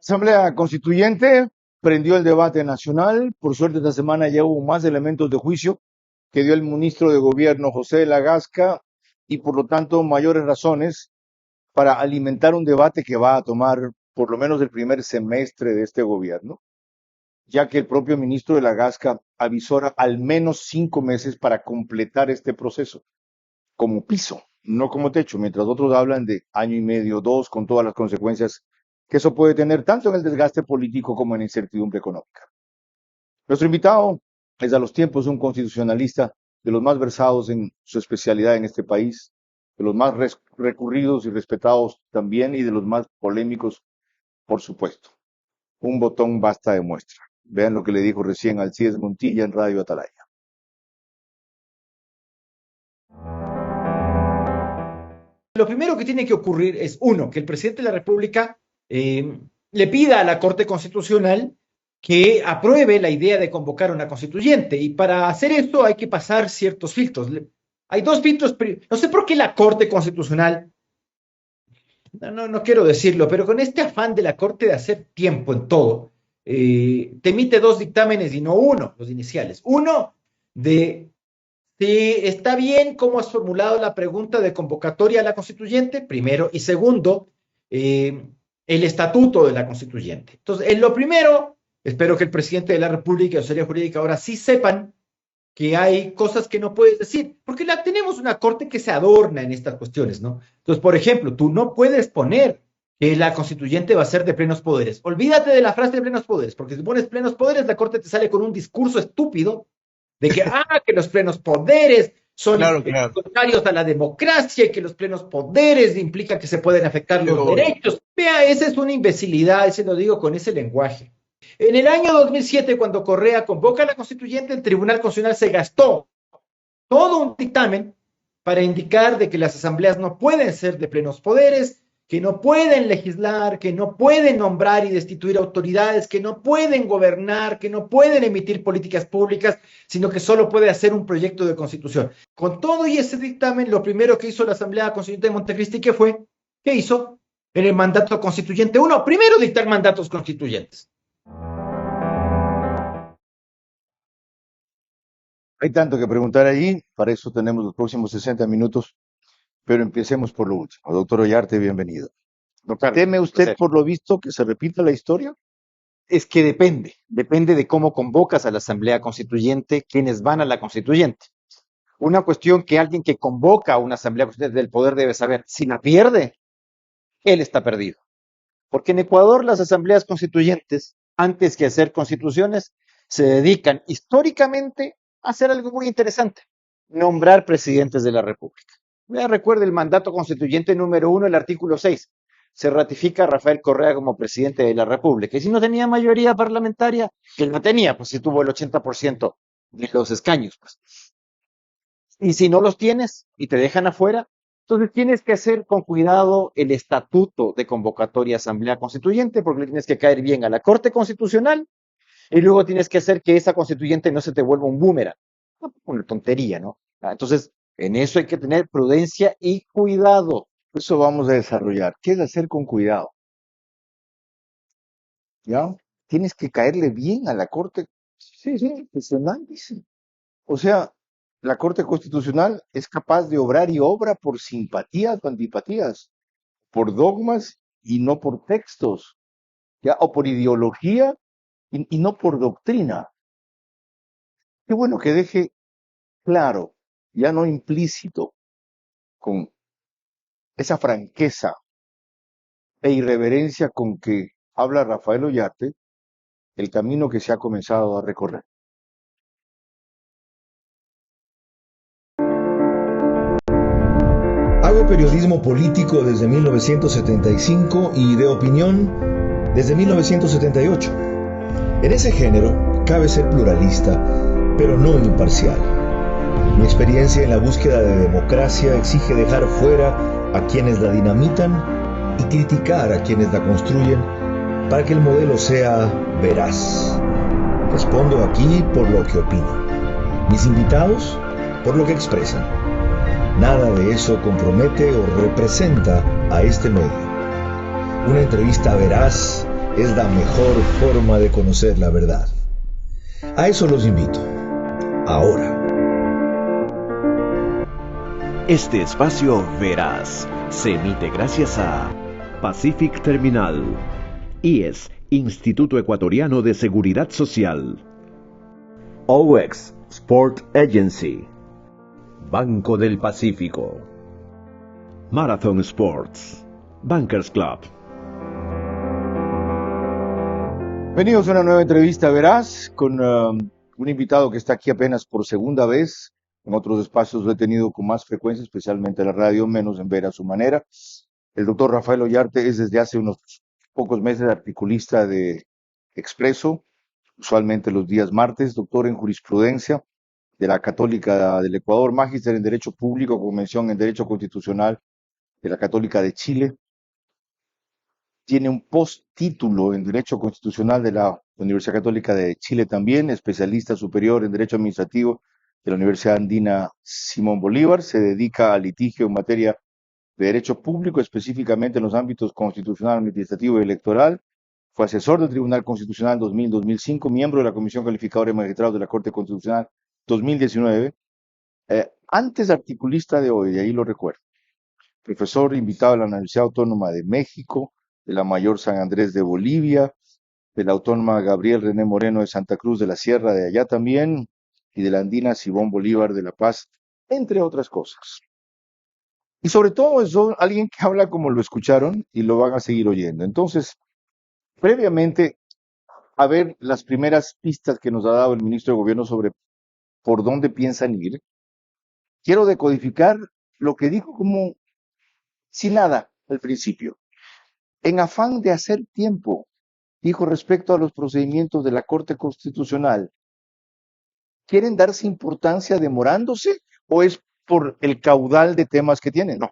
Asamblea Constituyente prendió el debate nacional. Por suerte, esta semana ya hubo más elementos de juicio que dio el ministro de Gobierno, José Lagasca, y por lo tanto mayores razones para alimentar un debate que va a tomar por lo menos el primer semestre de este gobierno, ya que el propio ministro de Lagasca avisora al menos 5 meses para completar este proceso, como piso, no como techo, mientras otros hablan de año y medio, dos, con todas las consecuencias que eso puede tener tanto en el desgaste político como en la incertidumbre económica. Nuestro invitado es a los tiempos un constitucionalista de los más versados en su especialidad en este país, de los más recurridos y respetados también y de los más polémicos, por supuesto. Un botón basta de muestra. Vean lo que le dijo recién Alcides Montilla en Radio Atalaya. Lo primero que tiene que ocurrir es, uno, que el presidente de la República le pida a la Corte Constitucional que apruebe la idea de convocar una constituyente. Y para hacer esto hay que pasar ciertos filtros. Hay dos filtros. No sé por qué la Corte Constitucional, no quiero decirlo, pero con este afán de la Corte de hacer tiempo en todo, te emite dos dictámenes y no uno, los iniciales. Uno de si está bien cómo has formulado la pregunta de convocatoria a la constituyente, primero, y segundo, el estatuto de la constituyente. Entonces, en lo primero, espero que el presidente de la República y la Asesoría Jurídica ahora sí sepan que hay cosas que no puedes decir, porque tenemos una corte que se adorna en estas cuestiones, ¿no? Entonces, por ejemplo, tú no puedes poner que la constituyente va a ser de plenos poderes. Olvídate de la frase de plenos poderes, porque si pones plenos poderes, la corte te sale con un discurso estúpido de que los plenos poderes son contrarios a la democracia y que los plenos poderes implican que se pueden afectar los derechos. Vea, esa es una imbecilidad, ese lo digo con ese lenguaje. En el año 2007, cuando Correa convoca a la constituyente, el Tribunal Constitucional se gastó todo un dictamen para indicar de que las asambleas no pueden ser de plenos poderes, que no pueden legislar, que no pueden nombrar y destituir autoridades, que no pueden gobernar, que no pueden emitir políticas públicas, sino que solo puede hacer un proyecto de constitución. Con todo y ese dictamen, lo primero que hizo la Asamblea Constituyente de Montecristi, ¿qué fue? ¿Qué hizo? En el mandato constituyente 1, primero dictar mandatos constituyentes. Hay tanto que preguntar allí, para eso tenemos los próximos 60 minutos, pero empecemos por lo último. Doctor Ollarte, bienvenido. ¿Teme usted, por lo visto, que se repita la historia? Es que depende de cómo convocas a la Asamblea Constituyente, quienes van a la Constituyente. Una cuestión que alguien que convoca a una Asamblea Constituyente del poder debe saber, si la pierde, él está perdido. Porque en Ecuador las Asambleas Constituyentes, antes que hacer constituciones, se dedican históricamente a hacer algo muy interesante, nombrar presidentes de la República. Recuerde el mandato constituyente número 1, el artículo 6. Se ratifica a Rafael Correa como presidente de la República. Y si no tenía mayoría parlamentaria, que él no tenía, pues si tuvo el 80% de los escaños. Pues. Y si no los tienes y te dejan afuera, entonces tienes que hacer con cuidado el estatuto de convocatoria a Asamblea Constituyente, porque le tienes que caer bien a la Corte Constitucional, y luego tienes que hacer que esa constituyente no se te vuelva un boomerang. Una tontería, ¿no? Entonces, en eso hay que tener prudencia y cuidado. Eso vamos a desarrollar. ¿Qué es hacer con cuidado? ¿Ya? Tienes que caerle bien a la Corte Constitucional, dice. O sea, la Corte Constitucional es capaz de obrar y obra por simpatías o antipatías, por dogmas y no por textos, ¿ya? O por ideología y no por doctrina. Qué bueno que deje claro, ya no implícito, con esa franqueza e irreverencia con que habla Rafael Ollate, el camino que se ha comenzado a recorrer. Hago periodismo político desde 1975 y de opinión desde 1978. En ese género cabe ser pluralista, pero no imparcial. Mi experiencia en la búsqueda de democracia exige dejar fuera a quienes la dinamitan y criticar a quienes la construyen para que el modelo sea veraz. Respondo aquí por lo que opino. Mis invitados por lo que expresan. Nada de eso compromete o representa a este medio. Una entrevista veraz es la mejor forma de conocer la verdad. A eso los invito. Ahora. Este espacio Veraz se emite gracias a Pacific Terminal, IES, Instituto Ecuatoriano de Seguridad Social, OX Sport Agency, Banco del Pacífico, Marathon Sports, Bankers Club. Bienvenidos a una nueva entrevista Veraz con un invitado que está aquí apenas por segunda vez. En otros espacios lo he tenido con más frecuencia, especialmente en la radio, menos en Ver a su manera. El doctor Rafael Ollarte es desde hace unos pocos meses articulista de Expreso, usualmente los días martes, doctor en jurisprudencia de la Católica del Ecuador, magíster en Derecho Público, con mención en Derecho Constitucional de la Católica de Chile. Tiene un postítulo en Derecho Constitucional de la Universidad Católica de Chile también, especialista superior en Derecho Administrativo de la Universidad Andina Simón Bolívar. Se dedica al litigio en materia de derecho público, específicamente en los ámbitos constitucional, administrativo y electoral. Fue asesor del Tribunal Constitucional 2000-2005, miembro de la Comisión Calificadora de Magistrados de la Corte Constitucional 2019. Antes articulista de hoy, de ahí lo recuerdo. Profesor invitado a la Universidad Autónoma de México, de la Mayor San Andrés de Bolivia, de la Autónoma Gabriel René Moreno de Santa Cruz de la Sierra de allá también, y de la Andina Simón Bolívar de La Paz, entre otras cosas. Y sobre todo es alguien que habla como lo escucharon y lo van a seguir oyendo. Entonces, previamente, a ver las primeras pistas que nos ha dado el ministro de Gobierno sobre por dónde piensan ir, quiero decodificar lo que dijo como sin nada al principio. En afán de hacer tiempo, dijo respecto a los procedimientos de la Corte Constitucional, ¿quieren darse importancia demorándose o es por el caudal de temas que tienen? No,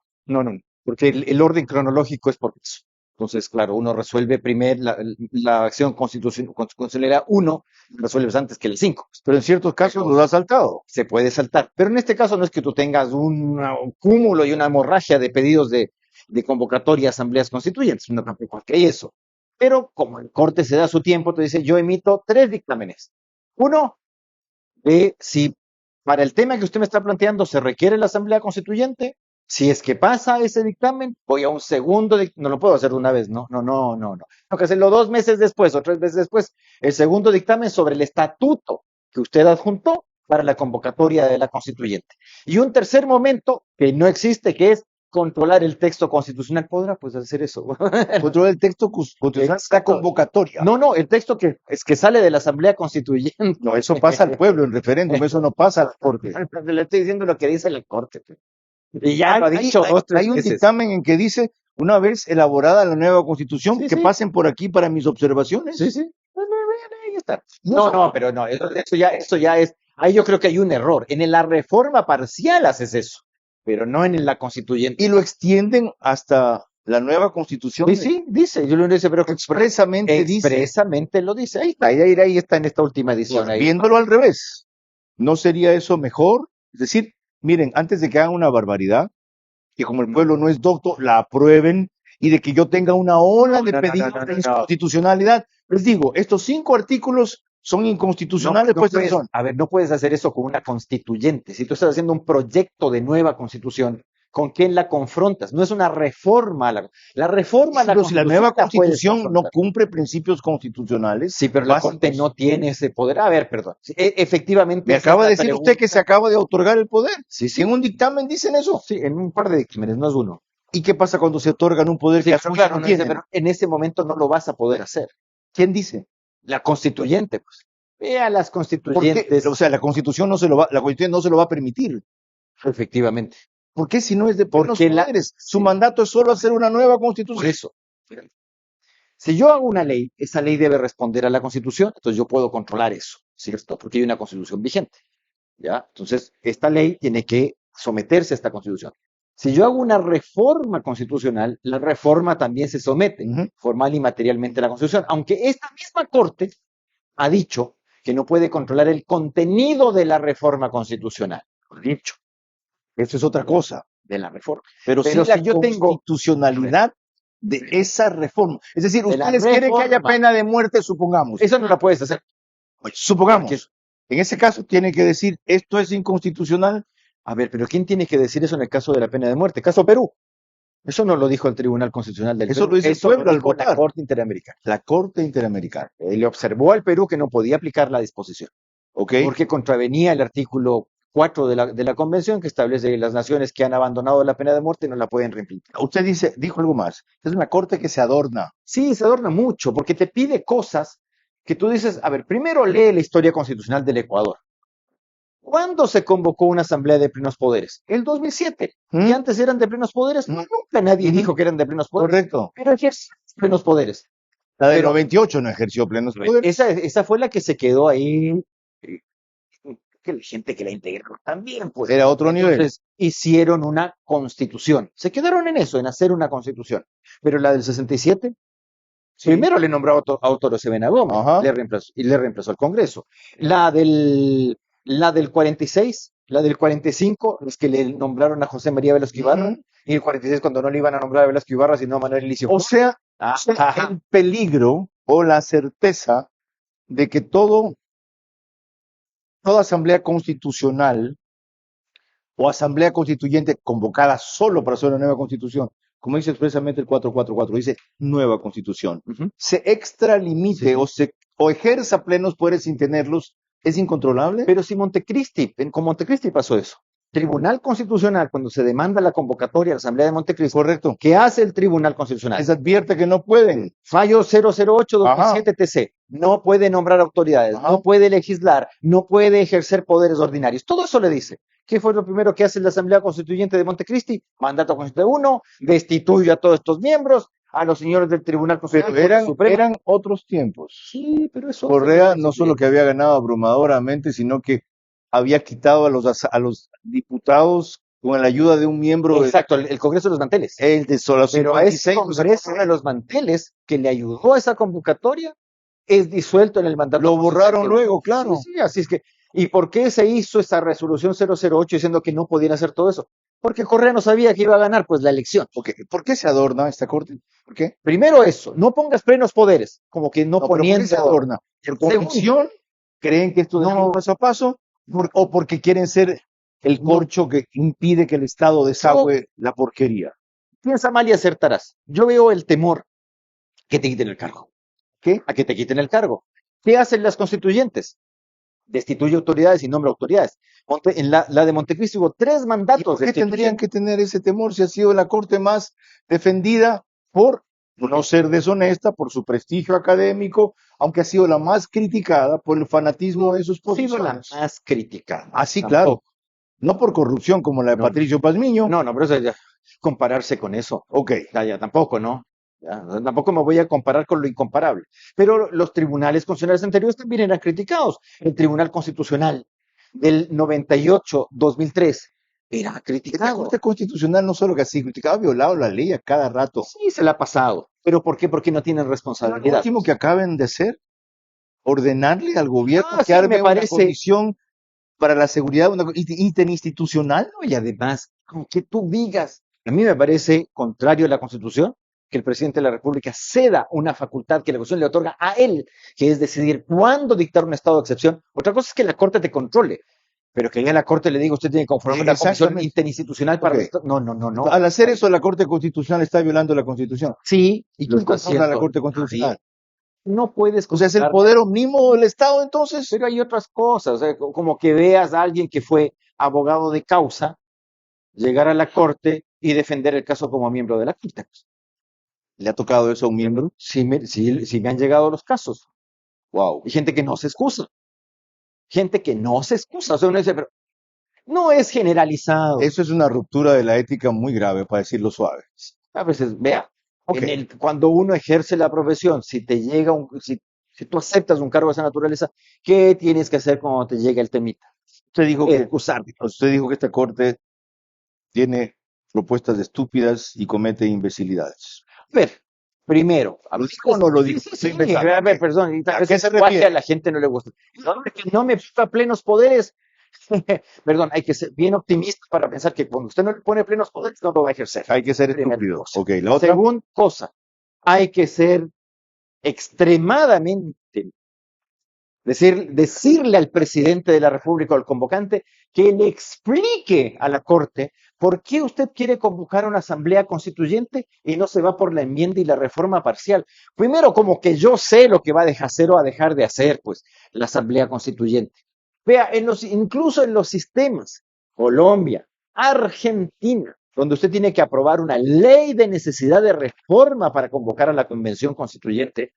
porque el orden cronológico es por eso. Entonces, claro, uno resuelve primero la acción constitucional 1, resuelves antes que el 5. Pero en ciertos casos los ha saltado. Se puede saltar. Pero en este caso no es que tú tengas un cúmulo y una hemorragia de pedidos de convocatoria a asambleas constituyentes, no tampoco hay eso. Pero como el corte se da su tiempo, te dice, yo emito 3 dictámenes. Uno, de si para el tema que usted me está planteando se requiere la asamblea constituyente. Si es que pasa ese dictamen, voy a un segundo, no lo puedo hacer de una vez, no. Tengo que hacerlo 2 meses después o 3 meses después. El segundo dictamen sobre el estatuto que usted adjuntó para la convocatoria de la constituyente. Y un tercer momento que no existe, que es controlar el texto constitucional. ¿Podrá pues hacer eso? Controlar el texto constitucional, la convocatoria. No, el texto que sale de la asamblea constituyente. No, eso pasa al pueblo en referéndum, eso no pasa a la corte. Le estoy diciendo lo que dice la corte. Y ya lo ha dicho hay un dictamen en que dice, una vez elaborada la nueva constitución, que pasen por aquí para mis observaciones. Sí. Ahí está. Pero no, eso ya es, ahí yo creo que hay un error. En la reforma parcial haces eso, pero no en la constituyente. Y lo extienden hasta la nueva constitución. Sí, dice, yo lo dice, pero expresamente lo dice. Ahí está en esta última edición. Pues, viéndolo al revés, ¿no sería eso mejor? Es decir, miren, antes de que hagan una barbaridad, que como el pueblo no es docto, la aprueben y de que yo tenga una ola de pedidos de inconstitucionalidad. Les digo, estos 5 artículos son inconstitucionales. No puedes hacer eso con una constituyente. Si tú estás haciendo un proyecto de nueva constitución, ¿con quién la confrontas? No es una reforma. La reforma a la Constitución. Si la nueva constitución no cumple principios constitucionales. Sí, pero la Corte no tiene ese poder. A ver, perdón. Sí, efectivamente. Me acaba de decir usted que se acaba de otorgar el poder. Sí. En un dictamen dicen eso. Sí, en un par de dictámenes, no es uno. ¿Y qué pasa cuando se otorgan un poder que claro, no tiene? Pero en ese momento no lo vas a poder hacer. ¿Quién dice? La constituyente, pues. Vea las constituyentes. O sea, la constitución no se lo va a permitir. Efectivamente. ¿Por qué si no es de plenos Porque poderes? Su mandato es solo hacer una nueva constitución. Por eso. Si yo hago una ley, esa ley debe responder a la Constitución, entonces yo puedo controlar eso, ¿cierto? Porque hay una Constitución vigente, ¿ya? Entonces, esta ley tiene que someterse a esta Constitución. Si yo hago una reforma constitucional, la reforma también se somete formal y materialmente a la Constitución, aunque esta misma Corte ha dicho que no puede controlar el contenido de la reforma constitucional. Dicho. Eso es otra cosa De la reforma. Pero si la constitucionalidad de esa reforma. Es decir, De la ustedes quieren que haya reforma. pena de muerte, supongamos. Eso no la puedes hacer. Supongamos. En ese caso tiene que decir, esto es inconstitucional. A ver, pero ¿quién tiene que decir eso en el caso de la pena de muerte? Caso Perú. Eso no lo dijo el Tribunal Constitucional del Eso Perú. lo dice el Eso pueblo lo al dijo la votar. Corte Interamericana. La Corte Interamericana. Le observó al Perú que no podía aplicar la disposición, ¿Ok? porque contravenía el artículo 4 de la Convención, que establece que las naciones que han abandonado la pena de muerte no la pueden reimplementar. Usted dijo algo más. Es una corte que se adorna. Sí, se adorna mucho, porque te pide cosas que tú dices, a ver, primero lee la historia constitucional del Ecuador. ¿Cuándo se convocó una asamblea de plenos poderes? El 2007. ¿Mm? ¿Y antes eran de plenos poderes? ¿Mm? Nunca nadie ¿Mm? dijo que eran de plenos poderes. Correcto. Pero ejercen plenos poderes. La del Pero- 98 no ejerció plenos poderes. Esa fue la que se quedó ahí. Que la gente que la integró también, pues. Era otro nivel. Entonces, hicieron una constitución. Se quedaron en eso, en hacer una constitución. Pero la del 67, primero le nombró a Autoro Sevena Gómez, Ajá. y le reemplazó al Congreso. La del 46, la del 45, los que le nombraron a José María Velasco Ibarra, Ujú. y el 46 cuando no le iban a nombrar a Velasco Ibarra, sino a Manuel Ilicio. O sea, Ajá. el peligro o la certeza de que toda asamblea constitucional o asamblea constituyente convocada solo para hacer una nueva constitución, como dice expresamente el 444, dice nueva constitución, Ujú. se extralimite Sí. o ejerza plenos poderes sin tenerlos, ¿es incontrolable? Pero si con Montecristi pasó eso. Tribunal Constitucional, cuando se demanda la convocatoria a la Asamblea de Montecristi, Correcto. ¿qué hace el Tribunal Constitucional? Les advierte que no pueden. Fallo 008-2007 TC. No puede nombrar autoridades, Ajá. no puede legislar, no puede ejercer poderes ordinarios. Todo eso le dice. ¿Qué fue lo primero que hace la Asamblea Constituyente de Montecristi? Mandato constitucional 1, destituye a todos estos miembros, a los señores del Tribunal Pero Constitucional Supremo. eran otros tiempos. Sí, pero eso. Correa no solo que había ganado abrumadoramente, sino que había quitado a los diputados con la ayuda de un miembro Exacto, el Congreso de los Manteles. el de solo Pero a ese 56, Congreso de los Manteles que le ayudó a esa convocatoria es disuelto en el mandato. lo borraron constitucional. luego, claro. Sí, así es que. ¿Y por qué se hizo esa resolución 008 diciendo que no podían hacer todo eso? Porque Correa no sabía que iba a ganar pues la elección. Ok, ¿por qué se adorna esta corte? ¿Por qué? Primero eso, no pongas plenos poderes, como que no No, pero ¿por qué poniendo. se adorna? ¿Por convicción? ¿Creen que esto No. da paso a paso? ¿O porque quieren ser el corcho que impide que el Estado desagüe la porquería? Piensa mal y acertarás. Yo veo el temor que te quiten el cargo. ¿Qué? A que te quiten el cargo. ¿Qué hacen las constituyentes? Destituye autoridades y nombra autoridades. En la de Montecristi hubo 3 ¿Y mandatos. por qué destituyendo. tendrían que tener ese temor si ha sido la corte más defendida por no ser deshonesta, por su prestigio académico, aunque ha sido la más criticada por el fanatismo de sus Ha sido la posiciones? más criticada. Ah, sí, claro. Tampoco. No por corrupción como la de No. Patricio Pazmiño. No, pero eso ya, compararse con eso. Ok. Ya, tampoco, ¿no? Ya, tampoco me voy a comparar con lo incomparable. Pero los tribunales constitucionales anteriores también eran criticados. El Tribunal Constitucional del 98-2003 era Esta criticado. Corte Constitucional no solo que así criticaba, ha violado la ley a cada rato. Sí, se la ha pasado. ¿Pero por qué? Porque no tienen Lo responsabilidad. último que acaben de hacer, ordenarle al gobierno Ah, que sí, arme me una parece. comisión para la seguridad interinstitucional. Y además, aunque tú digas, a mí me parece contrario a la Constitución que el presidente de la República ceda una facultad que la Constitución le otorga a él, que es decidir cuándo dictar un estado de excepción. Otra cosa es que la Corte te controle, pero que ya la Corte le diga, usted tiene que conformar una comisión Exactamente. interinstitucional para... Ok. No. Al hacer eso, la Corte Constitucional está violando la Constitución. Sí, y Lo quién está está haciendo la haciendo? Corte Constitucional. No puedes O sea, es el controlar- poder omnímodo del Estado, entonces. Pero hay otras cosas, o sea, como que veas a alguien que fue abogado de causa, llegar a la Corte y defender el caso como miembro de la Corte. ¿Le ha tocado eso a un miembro? Sí me han llegado los casos. Wow. Y gente que no se excusa. Gente que no se excusa. O sea, uno dice, pero no es generalizado. Eso es una ruptura de la ética muy grave, para decirlo suave. A veces, vea, Ok. cuando uno ejerce la profesión, si tú aceptas un cargo de esa naturaleza, ¿qué tienes que hacer cuando te llega el temita? Usted dijo que Excusarte. esta Corte tiene propuestas estúpidas y comete imbecilidades. A ver, primero. ¿Lo dijo o no lo dijo? Sí, Estoy inventando. a ver, perdón. Y tal ¿A vez qué se igual que refiere? a la gente no le gusta. No, que no me ponga plenos poderes. Perdón, hay que ser bien optimista para pensar que cuando usted no le pone plenos poderes, no lo va a ejercer. Hay que ser Primera estúpido. cosa. Ok, la otra. Segunda cosa, hay que ser extremadamente, decirle al presidente de la República o al convocante que le explique a la Corte por qué usted quiere convocar una asamblea constituyente y no se va por la enmienda y la reforma parcial. Primero, como que yo sé lo que va a hacer o a dejar de hacer, pues, la asamblea constituyente. Vea, incluso en los sistemas, Colombia, Argentina, donde usted tiene que aprobar una ley de necesidad de reforma para convocar a la convención constituyente,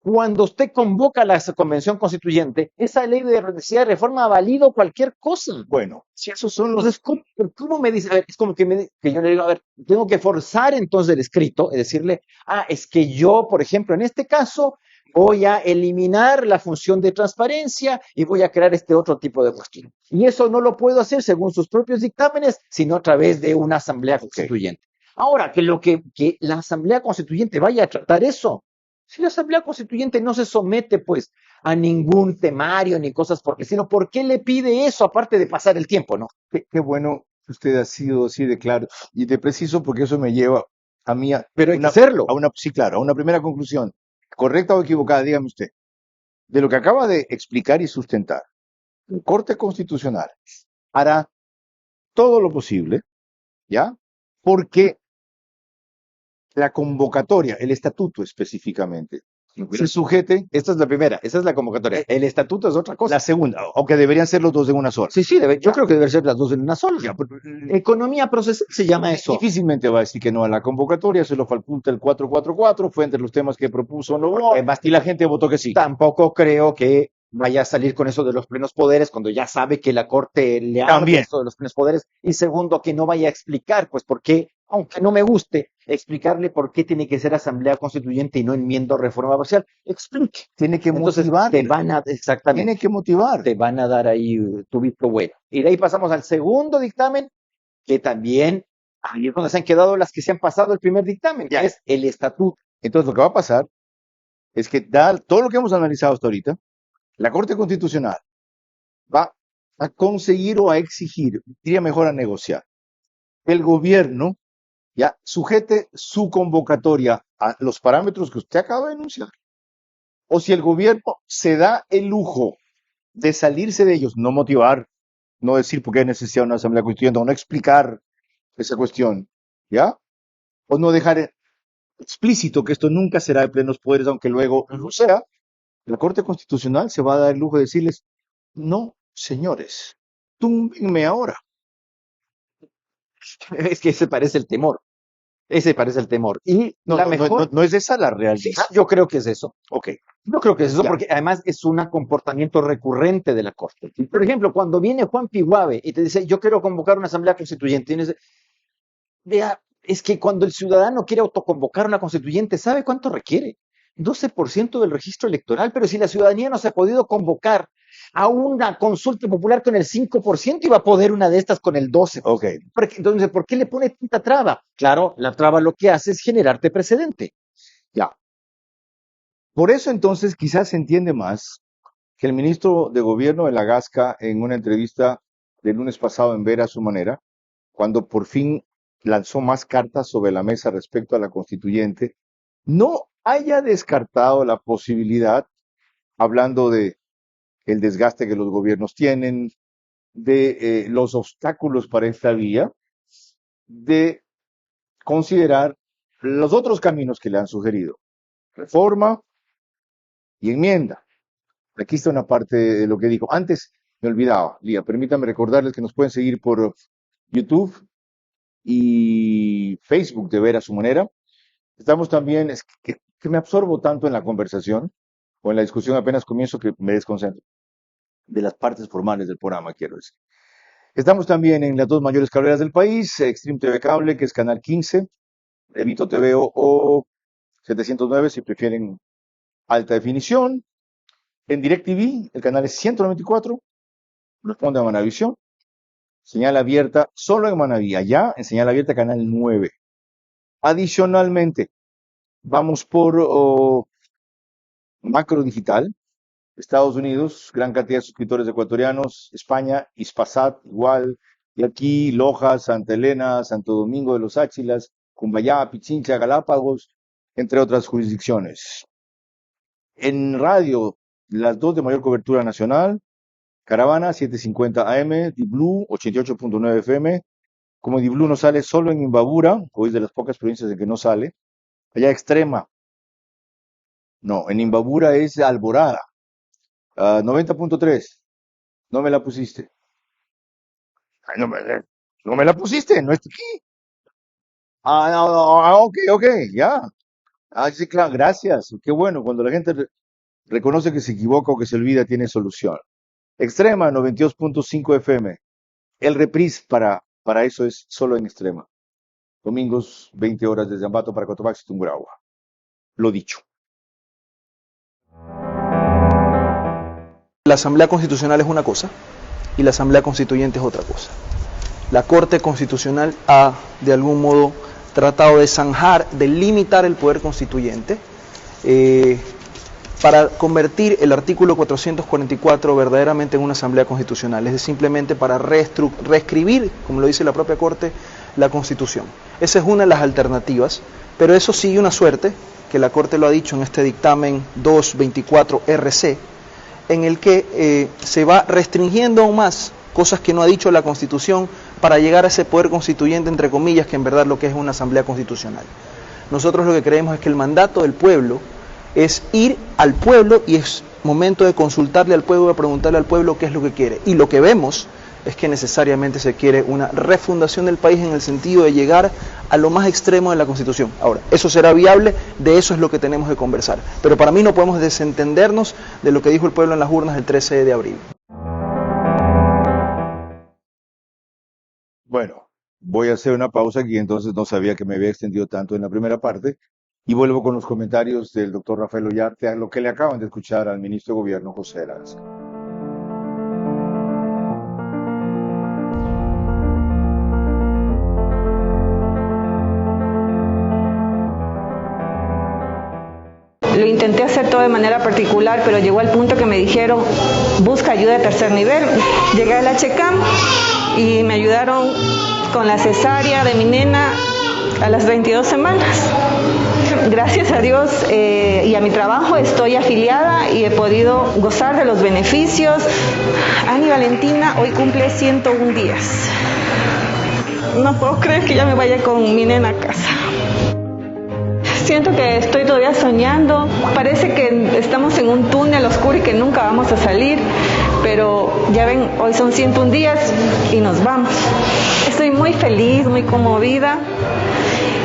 cuando usted convoca a la convención constituyente, esa ley de necesidad de reforma ha valido cualquier cosa. Bueno, si esos son los... Entonces, ¿cómo me dice? A ver, es como que yo le digo, a ver, tengo que forzar entonces el escrito, es decirle, es que yo, por ejemplo, en este caso, voy a eliminar la función de transparencia y voy a crear este otro tipo de cuestión. Y eso no lo puedo hacer según sus propios dictámenes, sino a través de una asamblea constituyente. Ahora, que la asamblea constituyente vaya a tratar eso. Si la Asamblea Constituyente no se somete, pues, a ningún temario ni cosas porque, sino, ¿por qué le pide eso aparte de pasar el tiempo, no? Qué bueno que usted ha sido así de claro y de preciso, porque eso me lleva a mí Pero hay que hacerlo. sí, claro, a una primera conclusión. ¿Correcta o equivocada? Dígame usted. De lo que acaba de explicar y sustentar, la Corte Constitucional hará todo lo posible, ¿ya? Porque la convocatoria, el estatuto específicamente, se sujete. Esta es la primera, esa es la convocatoria. El estatuto es otra cosa. La segunda, aunque deberían ser los dos de una sola. Sí, yo creo que deben ser las dos en una sola. Ya, pero, Economía procesal se llama eso. difícilmente va a decir que no a la convocatoria, se lo faculta el 444, fue entre los temas que propuso no, y la gente votó que sí. Tampoco creo que vaya a salir con eso de los plenos poderes cuando ya sabe que la Corte le habla También. eso de los plenos poderes. Y segundo, que no vaya a explicar, pues, por qué, aunque no me guste, explicarle por qué tiene que ser asamblea constituyente y no enmienda o reforma parcial. Explique. Tiene que Entonces, motivar. exactamente. Tiene que motivar. Te van a dar ahí tu visto bueno. Y de ahí pasamos al segundo dictamen, que también, ahí es donde se han quedado las que se han pasado el primer dictamen, que es el estatuto. Entonces lo que va a pasar es que todo lo que hemos analizado hasta ahorita, la Corte Constitucional va a conseguir o a exigir, diría mejor a negociar, que el gobierno ya sujete su convocatoria a los parámetros que usted acaba de enunciar. O si el gobierno se da el lujo de salirse de ellos, no motivar, no decir por qué necesita una asamblea constituyente, o no explicar esa cuestión, ¿ya? O no dejar explícito que esto nunca será de plenos poderes, aunque luego lo sea, la Corte Constitucional se va a dar el lujo de decirles, no, señores, túmbenme ahora. Es que ese parece el temor. Ese parece el temor. Y No, la no, mejor. no es esa la realidad. Yo creo que es eso. Ok. Yo creo que es eso Ya. porque además es un comportamiento recurrente de la Corte. Por ejemplo, cuando viene Juan Piguave y te dice, yo quiero convocar una asamblea constituyente, y uno dice, vea, es que cuando el ciudadano quiere autoconvocar una constituyente, ¿sabe cuánto requiere? 12% del registro electoral, pero si la ciudadanía no se ha podido convocar a una consulta popular con el 5%, iba a poder una de estas con el 12%. Ok. Entonces, ¿por qué le pone tanta traba? Claro, la traba lo que hace es generarte precedente. Ya. Por eso entonces quizás se entiende más que el ministro de Gobierno de la Gasca, en una entrevista del lunes pasado en Ver a su manera, cuando por fin lanzó más cartas sobre la mesa respecto a la constituyente, no haya descartado la posibilidad, hablando de el desgaste que los gobiernos tienen, de los obstáculos para esta vía, de considerar los otros caminos que le han sugerido. Reforma y enmienda. Aquí está una parte de lo que dijo. Antes me olvidaba, Lía, permítame recordarles que nos pueden seguir por YouTube y Facebook de Ver a su manera. Estamos también, es que me absorbo tanto en la conversación o en la discusión, apenas comienzo que me desconcentro de las partes formales del programa, quiero decir. Estamos también en las dos mayores carreras del país, Extreme TV Cable, que es Canal 15, Evito TV o 709, si prefieren alta definición. En DirecTV, el canal es 194, responde a Manavisión. Señal abierta solo en Manaví, allá en señal abierta canal 9. Adicionalmente, vamos por Macro Digital, Estados Unidos, gran cantidad de suscriptores ecuatorianos. España, Hispasat, igual. Y aquí, Loja, Santa Elena, Santo Domingo de los Áchilas, Cumbayá, Pichincha, Galápagos, entre otras jurisdicciones. En radio, las dos de mayor cobertura nacional, Caravana 750 AM, Di-Blue 88.9 FM. Como Di-Blue no sale solo en Imbabura, hoy es de las pocas provincias en que no sale. Allá Extrema, no, en Imbabura es Alborada, 90.3. No me la pusiste. Ay, no me la pusiste, no está aquí. Ok, ya. Sí, claro, gracias. Qué bueno, cuando la gente reconoce que se equivoca o que se olvida, tiene solución. Extrema 92.5 FM. El reprise para eso es solo en Extrema. Domingos, 20 horas desde Ambato para Cotopaxi, Tungurahua. Lo dicho. La Asamblea Constitucional es una cosa y la Asamblea Constituyente es otra cosa. La Corte Constitucional ha, de algún modo, tratado de zanjar, de limitar el poder constituyente para convertir el artículo 444 verdaderamente en una Asamblea Constitucional, es decir, simplemente para reescribir, como lo dice la propia Corte, la Constitución. Esa es una de las alternativas, pero eso sigue una suerte, que la Corte lo ha dicho en este dictamen 224 RC, en el que se va restringiendo aún más cosas que no ha dicho la Constitución para llegar a ese poder constituyente, entre comillas, que en verdad lo que es una Asamblea Constitucional. Nosotros lo que creemos es que el mandato del pueblo es ir al pueblo y es momento de consultarle al pueblo, de preguntarle al pueblo qué es lo que quiere. Y lo que vemos es que necesariamente se quiere una refundación del país en el sentido de llegar a lo más extremo de la Constitución. Ahora, ¿eso será viable? De eso es lo que tenemos que conversar. Pero para mí no podemos desentendernos de lo que dijo el pueblo en las urnas el 13 de abril. Bueno, voy a hacer una pausa aquí, entonces no sabía que me había extendido tanto en la primera parte. Y vuelvo con los comentarios del doctor Rafael Ollarte a lo que le acaban de escuchar al ministro de Gobierno, José Lagas. Lo intenté hacer todo de manera particular, pero llegó al punto que me dijeron, busca ayuda de tercer nivel. Llegué al HCAM y me ayudaron con la cesárea de mi nena a las 22 semanas. Gracias a Dios y a mi trabajo estoy afiliada y he podido gozar de los beneficios. Ani Valentina hoy cumple 101 días. No puedo creer que ya me vaya con mi nena a casa. Siento que estoy todavía soñando, parece que estamos en un túnel oscuro y que nunca vamos a salir, pero ya ven, hoy son 101 días y nos vamos. Estoy muy feliz, muy conmovida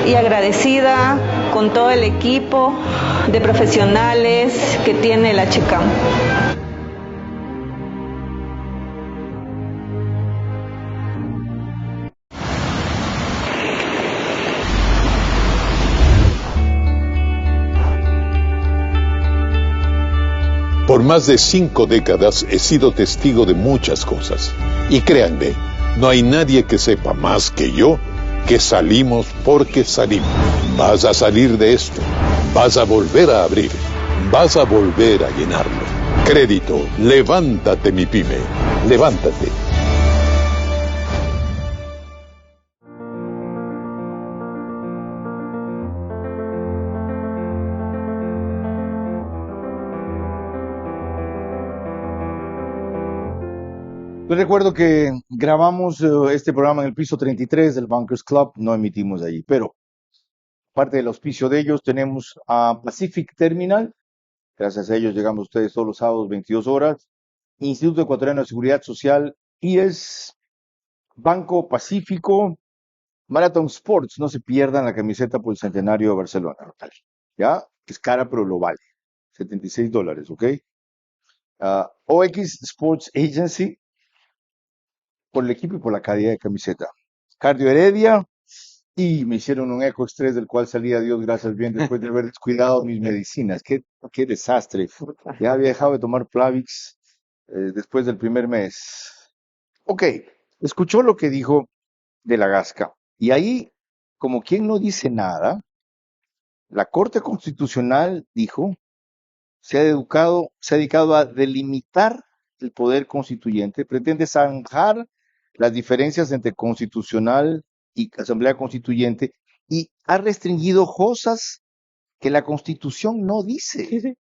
y agradecida con todo el equipo de profesionales que tiene el HCAM. Por más de 5 décadas he sido testigo de muchas cosas. Y créanme, no hay nadie que sepa más que yo que salimos porque salimos. Vas a salir de esto. Vas a volver a abrir. Vas a volver a llenarlo. Crédito, levántate mi pyme. Levántate. Les recuerdo que grabamos este programa en el piso 33 del Bankers Club, no emitimos allí, pero parte del auspicio de ellos tenemos a Pacific Terminal, gracias a ellos llegamos a ustedes todos los sábados 22 horas, Instituto Ecuatoriano de Seguridad Social, IES, Banco Pacífico, Marathon Sports, no se pierdan la camiseta por el centenario de Barcelona, ¿ya? Es cara pero lo vale, $76, ¿ok? OX Sports Agency, por el equipo y por la calidad de camiseta. Cardio Heredia, y me hicieron un Eco Express del cual salía Dios gracias bien después de haber descuidado mis medicinas. Qué desastre. Ya había dejado de tomar Plavix después del primer mes. Ok, escuchó lo que dijo de la Gasca. Y ahí, como quien no dice nada, la Corte Constitucional dijo, se ha dedicado a delimitar el poder constituyente, pretende zanjar las diferencias entre constitucional y asamblea constituyente y ha restringido cosas que la Constitución no dice. Sí, sí,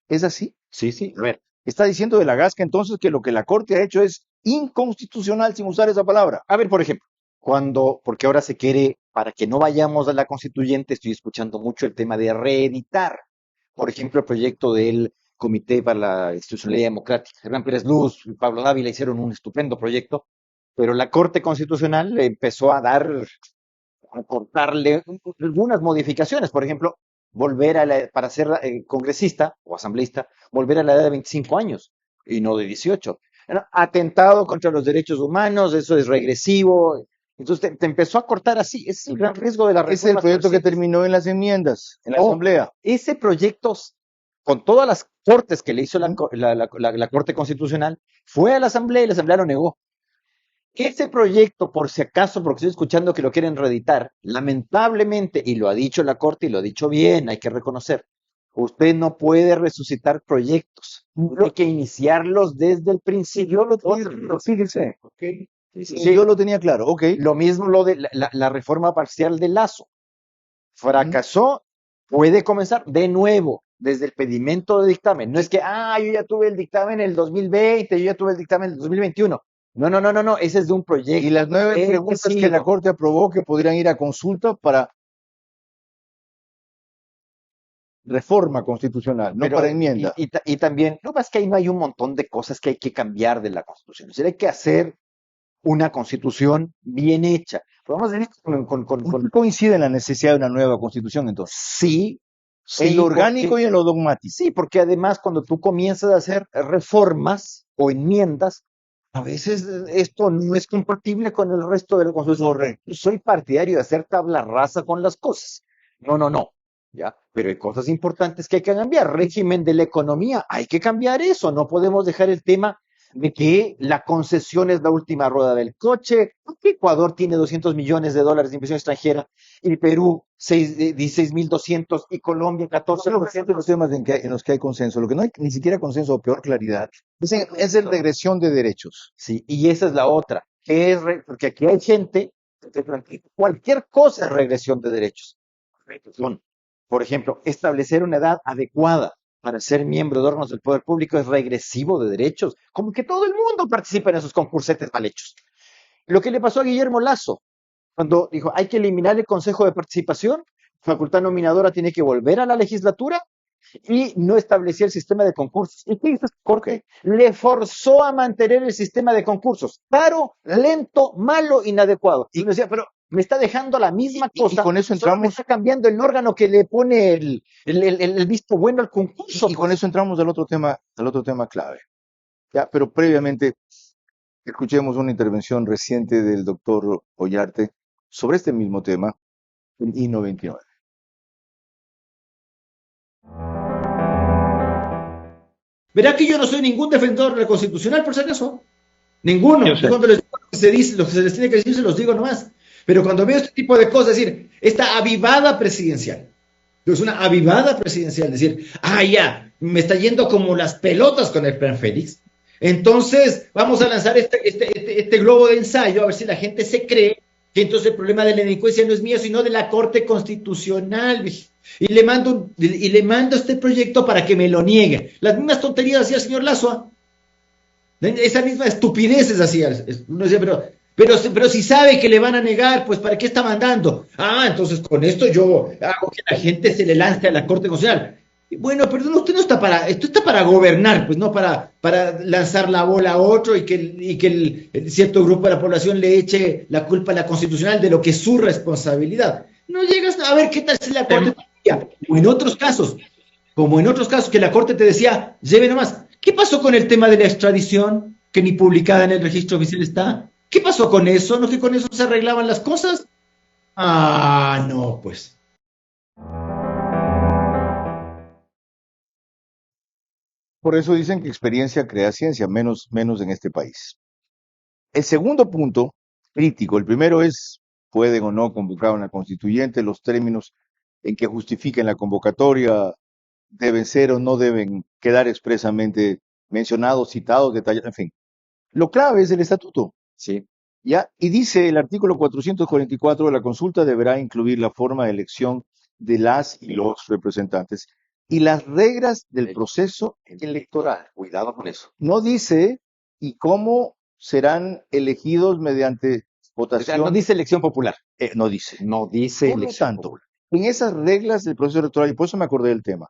¿Es así? sí, sí. A ver, Está diciendo de la Gasca entonces que lo que la Corte ha hecho es inconstitucional sin usar esa palabra. por ejemplo, porque ahora se quiere, para que no vayamos a la constituyente, estoy escuchando mucho el tema de reeditar. Por ejemplo, el proyecto del Comité para la Institucionalidad Democrática. Hernán Pérez Luz y Pablo Dávila hicieron un estupendo proyecto, pero la Corte Constitucional le empezó a cortarle algunas modificaciones. Por ejemplo, para ser congresista o asambleísta, volver a la edad de 25 años y no de 18. Bueno, atentado contra los derechos humanos, eso es regresivo. Entonces te empezó a cortar así. Ese es el gran riesgo de la Ese es el reforma proyecto que terminó en las enmiendas, en la No, Asamblea. ese proyecto, con todas las cortes que le hizo la Corte Constitucional, fue a la Asamblea y la Asamblea lo negó. Ese proyecto, por si acaso, porque estoy escuchando que lo quieren reeditar, lamentablemente, y lo ha dicho la Corte y lo ha dicho bien, hay que reconocer, usted no puede resucitar proyectos, hay que iniciarlos desde el principio. Fíjese, Sí, yo lo tenía claro, ok. lo mismo lo de la reforma parcial de Lazo. Fracasó, puede comenzar de nuevo, desde el pedimento de dictamen. No es que, yo ya tuve el dictamen en el 2020, yo ya tuve el dictamen en el 2021. No, ese es de un proyecto. Y las 9 preguntas que la Corte aprobó que podrían ir a consulta para reforma constitucional, no para enmienda. Y también, no más que ahí no hay un montón de cosas que hay que cambiar de la Constitución. Es decir, hay que hacer una Constitución bien hecha. Pero vamos a ver ¿Por qué coincide en la necesidad de una nueva Constitución entonces? Sí, En lo orgánico y en lo dogmático. sí, porque además cuando tú comienzas a hacer reformas o enmiendas, a veces esto no es compatible con el resto de la Constitución. Correcto. Soy partidario de hacer tabla rasa con las cosas. No. ¿Ya? Pero hay cosas importantes que hay que cambiar. Régimen de la economía, hay que cambiar eso. No podemos dejar el tema de que la concesión es la última rueda del coche, que Ecuador tiene $200 millones de inversión extranjera y Perú 16.200 y Colombia 14%. De los temas en los que hay consenso, lo que no hay ni siquiera consenso o peor claridad, es en regresión de derechos. Sí, y esa es la otra, porque aquí hay gente que plantea cualquier cosa es regresión de derechos. Por ejemplo, establecer una edad adecuada para ser miembro de órganos del poder público es regresivo de derechos, como que todo el mundo participa en esos concursetes mal hechos. Lo que le pasó a Guillermo Lasso, cuando dijo hay que eliminar el Consejo de Participación, facultad nominadora tiene que volver a la legislatura y no establecía el sistema de concursos. ¿Y qué hizo esta Corte? Le forzó a mantener el sistema de concursos, caro, lento, malo, inadecuado. Y me decía, pero me está dejando la misma cosa. Y con eso solo entramos. me está cambiando el órgano que le pone el visto bueno al concurso. Y con eso entramos al otro tema clave. Ya, pero previamente escuchemos una intervención reciente del doctor Ollarte sobre este mismo tema en I-99. Verá que yo no soy ningún defensor de la constitucional, por si acaso. Ninguno. Yo sé. Cuando les digo lo que se dice, lo que se les tiene que decir, se los digo nomás. Pero cuando veo este tipo de cosas, es decir, esta avivada presidencial, es una avivada presidencial, es decir, ya, me está yendo como las pelotas con el plan Félix. Entonces, vamos a lanzar este globo de ensayo, a ver si la gente se cree que entonces el problema de la delincuencia no es mío, sino de la Corte Constitucional. Y le mando este proyecto para que me lo niegue. Las mismas tonterías hacía el señor Lazo. Esa misma estupideces hacía. Uno decía, pero si sabe que le van a negar, pues ¿para qué está mandando? Entonces con esto yo hago que la gente se le lance a la Corte Constitucional. Y bueno, pero usted no está esto está para gobernar, pues no para lanzar la bola a otro y que el cierto grupo de la población le eche la culpa a la Constitucional de lo que es su responsabilidad. No llegas a ver qué tal si la Corte te decía, como en otros casos que la Corte te decía, lleve nomás. ¿Qué pasó con el tema de la extradición? Que ni publicada en el registro oficial está. ¿Qué pasó con eso? ¿No que con eso se arreglaban las cosas? No, pues. Por eso dicen que experiencia crea ciencia, menos en este país. El segundo punto crítico, el primero es, pueden o no convocar a una constituyente, los términos en que justifiquen la convocatoria deben ser o no deben quedar expresamente mencionados, citados, detallados, en fin. Lo clave es el estatuto. Sí. ¿Ya? Y dice el artículo 444 de la consulta deberá incluir la forma de elección de las y los representantes y las reglas del proceso electoral. Cuidado con eso. No dice y cómo serán elegidos mediante O sea, votación. no dice elección popular. No dice. No dice Por lo elección tanto, popular. en esas reglas del proceso electoral, y por eso me acordé del tema,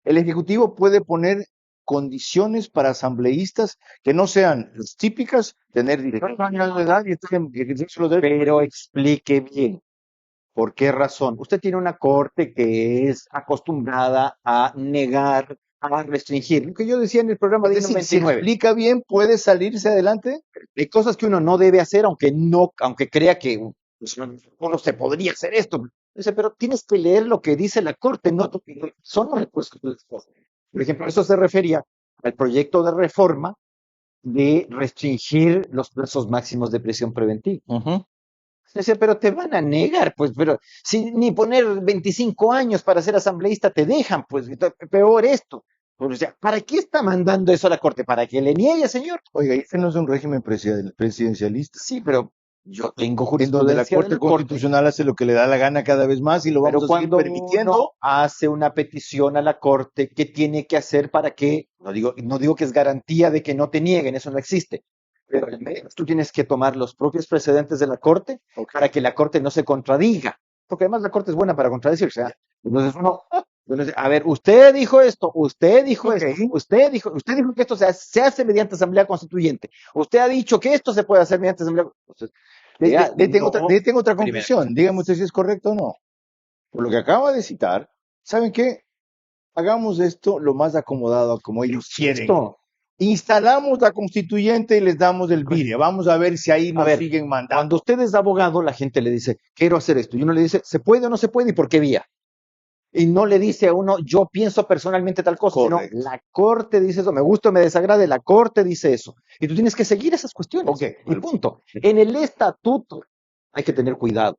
el Ejecutivo puede poner condiciones para asambleístas que no sean las típicas, tener 18 años de edad y ejercer los derechos. Pero explique bien. ¿Por qué razón? Usted tiene una corte que es acostumbrada a negar, a restringir. Lo que yo decía en el programa de Es decir, si 99. explica bien, puede salirse adelante. Hay cosas que uno no debe hacer, aunque crea que pues, uno se podría hacer esto. Dice, pero tienes que leer lo que dice la corte, no lo que son los recursos de las cosas. Por ejemplo, eso se refería al proyecto de reforma de restringir los plazos máximos de prisión preventiva. Dice, pero te van a negar, pues, pero si ni poner 25 años para ser asambleísta te dejan, pues, peor esto. Pues, o sea, ¿para qué está mandando eso a la corte? ¿Para que le niegue, señor? Oiga, este no es un régimen presidencialista, Sí, pero yo tengo en donde la jurisprudencia de Corte la corte. Constitucional hace lo que le da la gana cada vez más y lo Pero vamos a seguir cuando permitiendo. uno hace una petición a la corte, ¿qué tiene que hacer para que, no digo que es garantía de que no te nieguen, eso no existe, pero al menos tú tienes que tomar los propios precedentes de la corte para que la corte no se contradiga, porque además la corte es buena para contradecirse. Entonces a ver, usted dijo esto, usted dijo esto, usted dijo que esto se hace mediante asamblea constituyente, usted ha dicho que esto se puede hacer mediante asamblea. Entonces, Tengo otra Primero. conclusión. Dígame usted si es correcto o no. Por lo que acaba de citar, ¿saben qué? Hagamos esto lo más acomodado a como ellos quieren. Esto, Instalamos la constituyente y les damos el vire. Vamos a ver si ahí nos ver, siguen mandando. cuando usted es abogado, la gente le dice, quiero hacer esto. Y uno le dice, ¿se puede o no se puede? ¿Y por qué vía? Y no le dice a uno, yo pienso personalmente tal cosa. Sino, Correcto. la corte dice eso, me gusta o me desagrade, la corte dice eso. Y tú tienes que seguir esas cuestiones. Ok. Y punto. En el estatuto hay que tener cuidado.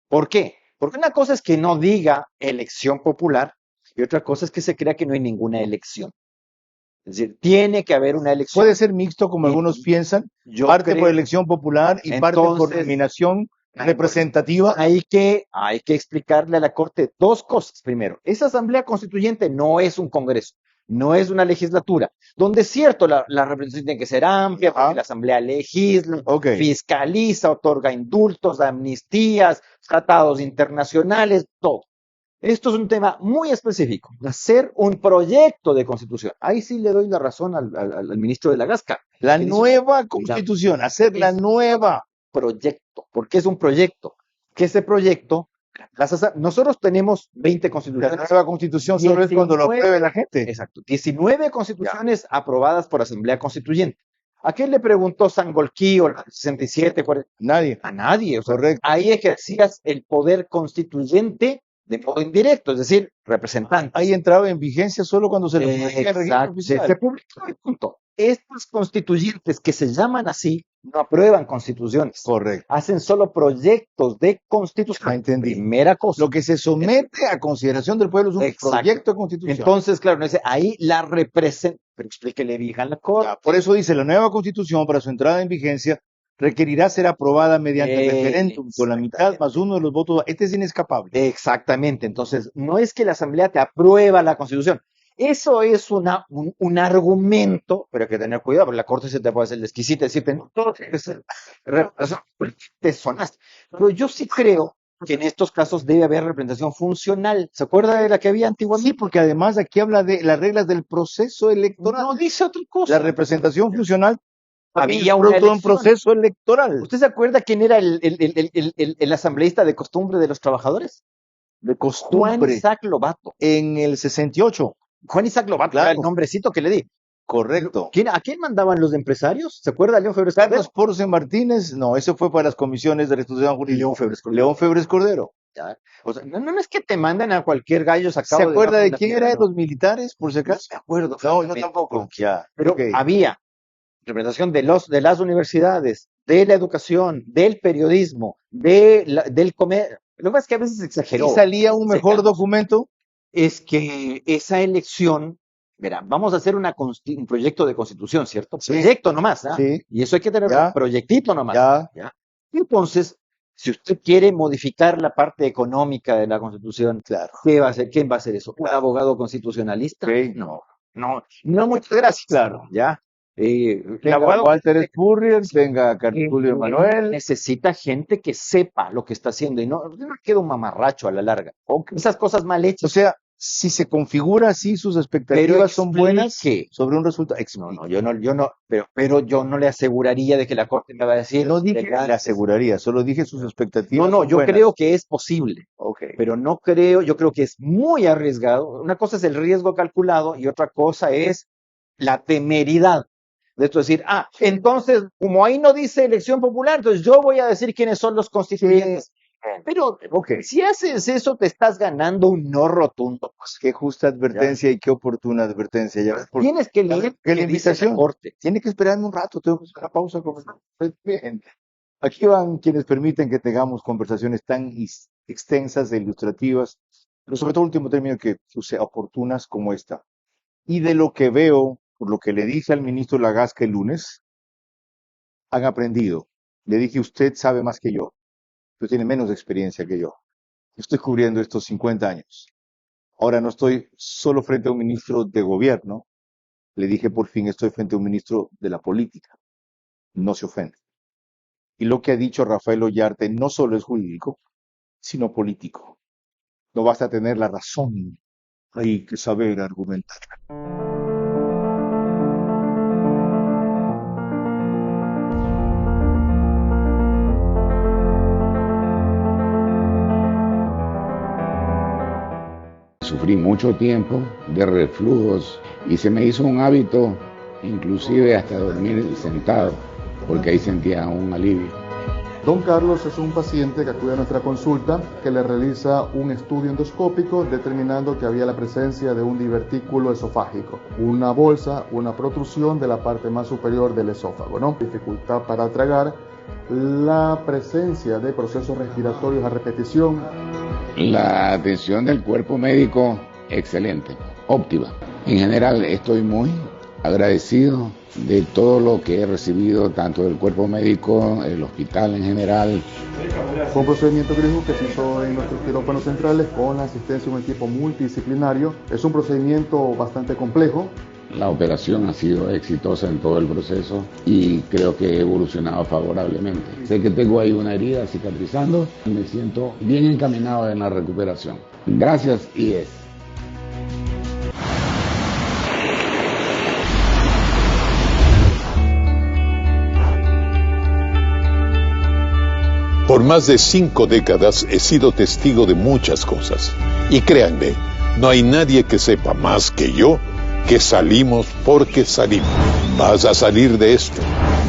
¿Por qué? Porque una cosa es que no diga elección popular y otra cosa es que se crea que no hay ninguna elección. Es decir, tiene que haber una elección. Puede ser mixto, como Y algunos piensan, yo parte creo- por elección popular y parte por Entonces, nominación representativa. Hay que explicarle a la Corte dos cosas. Primero, esa Asamblea Constituyente no es un Congreso, no es una legislatura, donde es cierto, la representación tiene que ser amplia, porque Ajá. la Asamblea legisla, Ok. fiscaliza, otorga indultos, amnistías, tratados internacionales, todo. Esto es un tema muy específico, hacer un proyecto de constitución. Ahí sí le doy la razón al ministro de la Gasca. La que dice, nueva constitución, hacer la es- nueva. proyecto. ¿Por qué es un proyecto? Que ese proyecto, nosotros tenemos 20 La constituciones. nueva constitución solo es cuando lo 19. apruebe la gente. Exacto. 19 constituciones aprobadas por Asamblea Constituyente. ¿A quién le preguntó Sangolquí o la 67? Nadie. A nadie. O sea, Correcto. ahí ejercías el poder constituyente de modo indirecto, es decir, representante. Ahí entraba en vigencia solo cuando se le publica en el registro Exacto, oficial. se publicó y punto. Estos constituyentes que se llaman así no aprueban constituciones. Correcto. Hacen solo proyectos de constitución. Ah, entendí. Primera cosa. Lo que se somete a consideración del pueblo es un Exacto. proyecto de constitución. Entonces, claro, no dice, ahí la representa, pero explíquele bien a la corte. Ya, por eso dice, la nueva constitución para su entrada en vigencia requerirá ser aprobada mediante referéndum con la mitad más uno de los votos. Este es inescapable. Exactamente. Entonces, no es que la Asamblea te aprueba la Constitución. Eso es un argumento, pero hay que tener cuidado, porque la Corte se te puede hacer el exquisita y decirte, no, todo tiene que ser te sonaste. Pero yo sí creo que en estos casos debe haber representación funcional. ¿Se acuerda de la que había antiguamente? Sí, porque además aquí habla de las reglas del proceso electoral. No dice otra cosa. La representación funcional Había es una producto de un elección. proceso electoral. ¿Usted se acuerda quién era el asambleísta de costumbre de los trabajadores? De Juan costumbre. Isaac Lobato. En el 68. Juan Isaac Lobato Claro. era el nombrecito que le di. Correcto. ¿A quién mandaban los empresarios? ¿Se acuerda León Febres Cordero? Carlos Porce Martínez, no, eso fue para las comisiones de restitución jurídica. León Febres Cordero. León Febres Cordero. Ya. O sea, no es que te mandan a cualquier gallo sacado ¿Se acuerda de la quién tierra, era de no. los militares, por si No acaso? me acuerdo. No, yo francamente. tampoco. Ya. Pero ok. había representación de las universidades, de la educación, del periodismo, del comercio. Lo que pasa es que a veces se exageró. ¿Y salía un mejor documento? es que esa elección, verá, vamos a hacer un proyecto de constitución, ¿cierto? Sí. Proyecto nomás, ¿ah? Sí. Y eso hay que tener Ya. un proyectito nomás. Ya. ¿Ya? Entonces, si usted quiere modificar la parte económica de la Constitución, Claro. ¿qué va a hacer? ¿Quién va a hacer eso? ¿Un abogado constitucionalista? Ok. No, muchas gracias. Claro. ¿Ya? El Tenga abogado Walter Spurrier, tenga Cartulio Manuel. necesita gente que sepa lo que está haciendo y no queda un mamarracho a la larga. Esas cosas mal O hechas. sea, si se configura así, sus expectativas Pero son buenas explique. sobre un resultado. No, yo no le aseguraría de que la Corte me va a decir. No dije que le aseguraría, solo dije sus expectativas. No, son yo buenas. creo que es posible, Ok. pero yo creo que es muy arriesgado. Una cosa es el riesgo calculado y otra cosa es la temeridad. De esto decir, entonces, como ahí no dice elección popular, entonces yo voy a decir quiénes son los constituyentes. Pero si haces eso, te estás ganando un no rotundo. Pues. Qué justa advertencia y qué oportuna advertencia. Ya ves, porque Tienes que leer ¿qué dice la la invitación? Corte. Tiene que esperarme un rato, tengo que hacer la pausa. Bien. Aquí van quienes permiten que tengamos conversaciones tan extensas e ilustrativas, pero sobre todo, último término, que sea oportunas como esta. Y de lo que veo, por lo que le dije al ministro Lagasca el lunes, han aprendido. Le dije, usted sabe más que yo. Usted tiene menos experiencia que yo. Yo estoy cubriendo estos 50 años. Ahora no estoy solo frente a un ministro de gobierno. Le dije, por fin estoy frente a un ministro de la política. No se ofende. Y lo que ha dicho Rafael Ollarte no solo es jurídico, sino político. No basta tener la razón, hay que saber argumentar. Sufrí mucho tiempo de reflujos y se me hizo un hábito, inclusive hasta dormir sentado, porque ahí sentía un alivio. Don Carlos es un paciente que acude a nuestra consulta, que le realiza un estudio endoscópico determinando que había la presencia de un divertículo esofágico, una bolsa, una protrusión de la parte más superior del esófago, ¿no? Dificultad para tragar, la presencia de procesos respiratorios a repetición. La atención del cuerpo médico, excelente, óptima. En general estoy muy agradecido de todo lo que he recibido, tanto del cuerpo médico, el hospital en general. Fue un procedimiento quirúrgico que se hizo en nuestros quirófanos centrales con la asistencia de un equipo multidisciplinario. Es un procedimiento bastante complejo. La operación ha sido exitosa en todo el proceso y creo que he evolucionado favorablemente. Sé que tengo ahí una herida cicatrizando y me siento bien encaminado en la recuperación. Gracias, IES. Por más de 5 décadas he sido testigo de muchas cosas. Y créanme, no hay nadie que sepa más que yo que salimos porque salimos. Vas a salir de esto.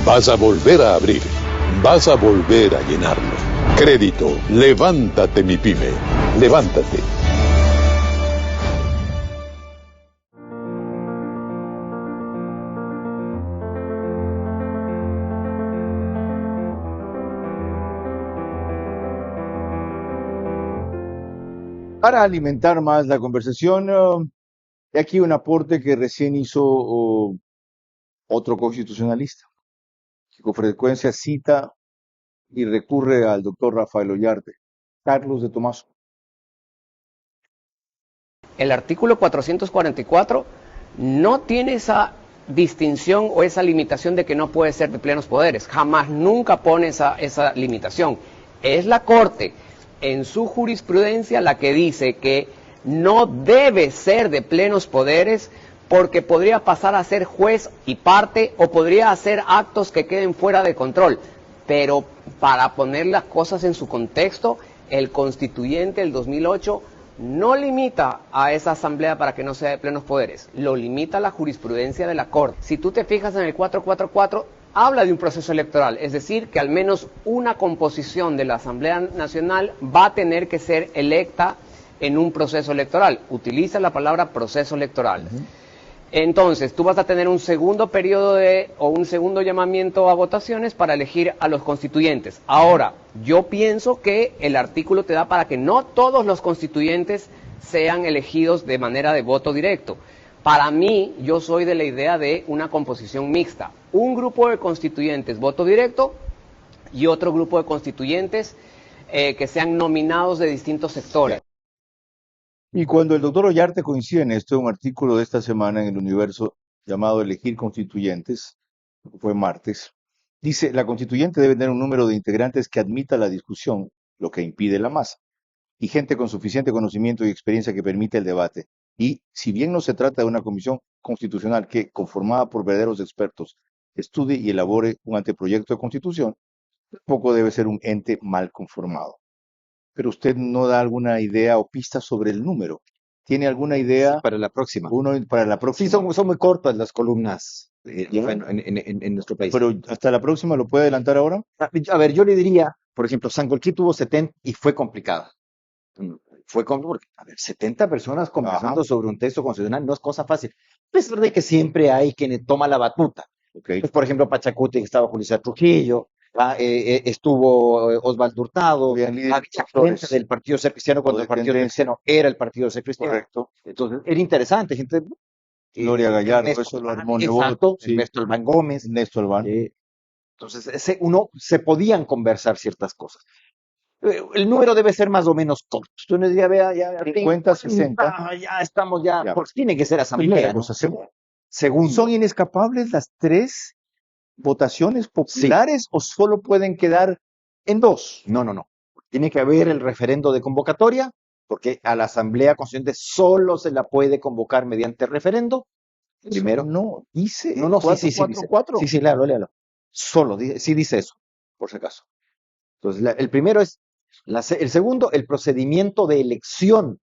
Vas a volver a abrir. Vas a volver a llenarlo. Crédito, levántate mi pyme. Levántate. Para alimentar más la conversación, he aquí un aporte que recién hizo otro constitucionalista, que con frecuencia cita y recurre al doctor Rafael Ollarte, Carlos de Tomaso. El artículo 444 no tiene esa distinción o esa limitación de que no puede ser de plenos poderes. Jamás, nunca pone esa limitación. Es la Corte en su jurisprudencia la que dice que no debe ser de plenos poderes porque podría pasar a ser juez y parte o podría hacer actos que queden fuera de control. Pero para poner las cosas en su contexto, el constituyente del 2008 no limita a esa asamblea para que no sea de plenos poderes, lo limita la jurisprudencia de la Corte. Si tú te fijas en el 444, habla de un proceso electoral, es decir, que al menos una composición de la Asamblea Nacional va a tener que ser electa en un proceso electoral. Utiliza la palabra proceso electoral. Entonces, tú vas a tener un segundo periodo o un segundo llamamiento a votaciones para elegir a los constituyentes. Ahora, yo pienso que el artículo te da para que no todos los constituyentes sean elegidos de manera de voto directo. Para mí, yo soy de la idea de una composición mixta. Un grupo de constituyentes voto directo y otro grupo de constituyentes que sean nominados de distintos sectores. Y cuando el doctor Ollarte coincide en esto, un artículo de esta semana en el Universo llamado Elegir Constituyentes, fue martes, dice, la constituyente debe tener un número de integrantes que admita la discusión, lo que impide la masa, y gente con suficiente conocimiento y experiencia que permite el debate. Y si bien no se trata de una comisión constitucional que, conformada por verdaderos expertos, estudie y elabore un anteproyecto de constitución, tampoco debe ser un ente mal conformado. Pero usted no da alguna idea o pista sobre el número. ¿Tiene alguna idea? Para la próxima. Para la próxima. Sí, son muy cortas las columnas ¿Ya? en nuestro país. Pero hasta la próxima, ¿lo puede adelantar ahora? A ver, yo le diría, por ejemplo, Sangolquí tuvo 70 y fue complicada. Fue porque, a ver, 70 personas conversando sobre un texto constitucional no es cosa fácil. A pesar de que siempre hay quien toma la batuta. Okay. Pues, por ejemplo, Pachacuti, que estaba Julio César Trujillo, estuvo Osvaldo Hurtado, había gente del Partido Ser Cristiano cuando el Partido Ser Cristiano era el Partido Ser Cristiano. Correcto. Entonces, era interesante, gente. Gloria Gallardo, Ernesto eso lo Albán, armó exacto, sí. Ernesto Albán Gómez. Ernesto Albán. Entonces, se podían conversar ciertas cosas. El número debe ser más o menos corto. Tú nos dirías, vea, ya 50, 60. Ya estamos, ya. Ya. Porque tiene que ser asamblea. Primera ¿no? cosa, segundo. Segundo. ¿Son inescapables las 3 votaciones populares o solo pueden quedar en 2? No. Tiene que haber el referendo de convocatoria, porque a la Asamblea Constituyente solo se la puede convocar mediante referendo. Primero. No, dice. No, 4, sí, 4, dice. 4. Sí, léalo. Solo, sí dice eso, por si acaso. Entonces, el primero es, el segundo, el procedimiento de elección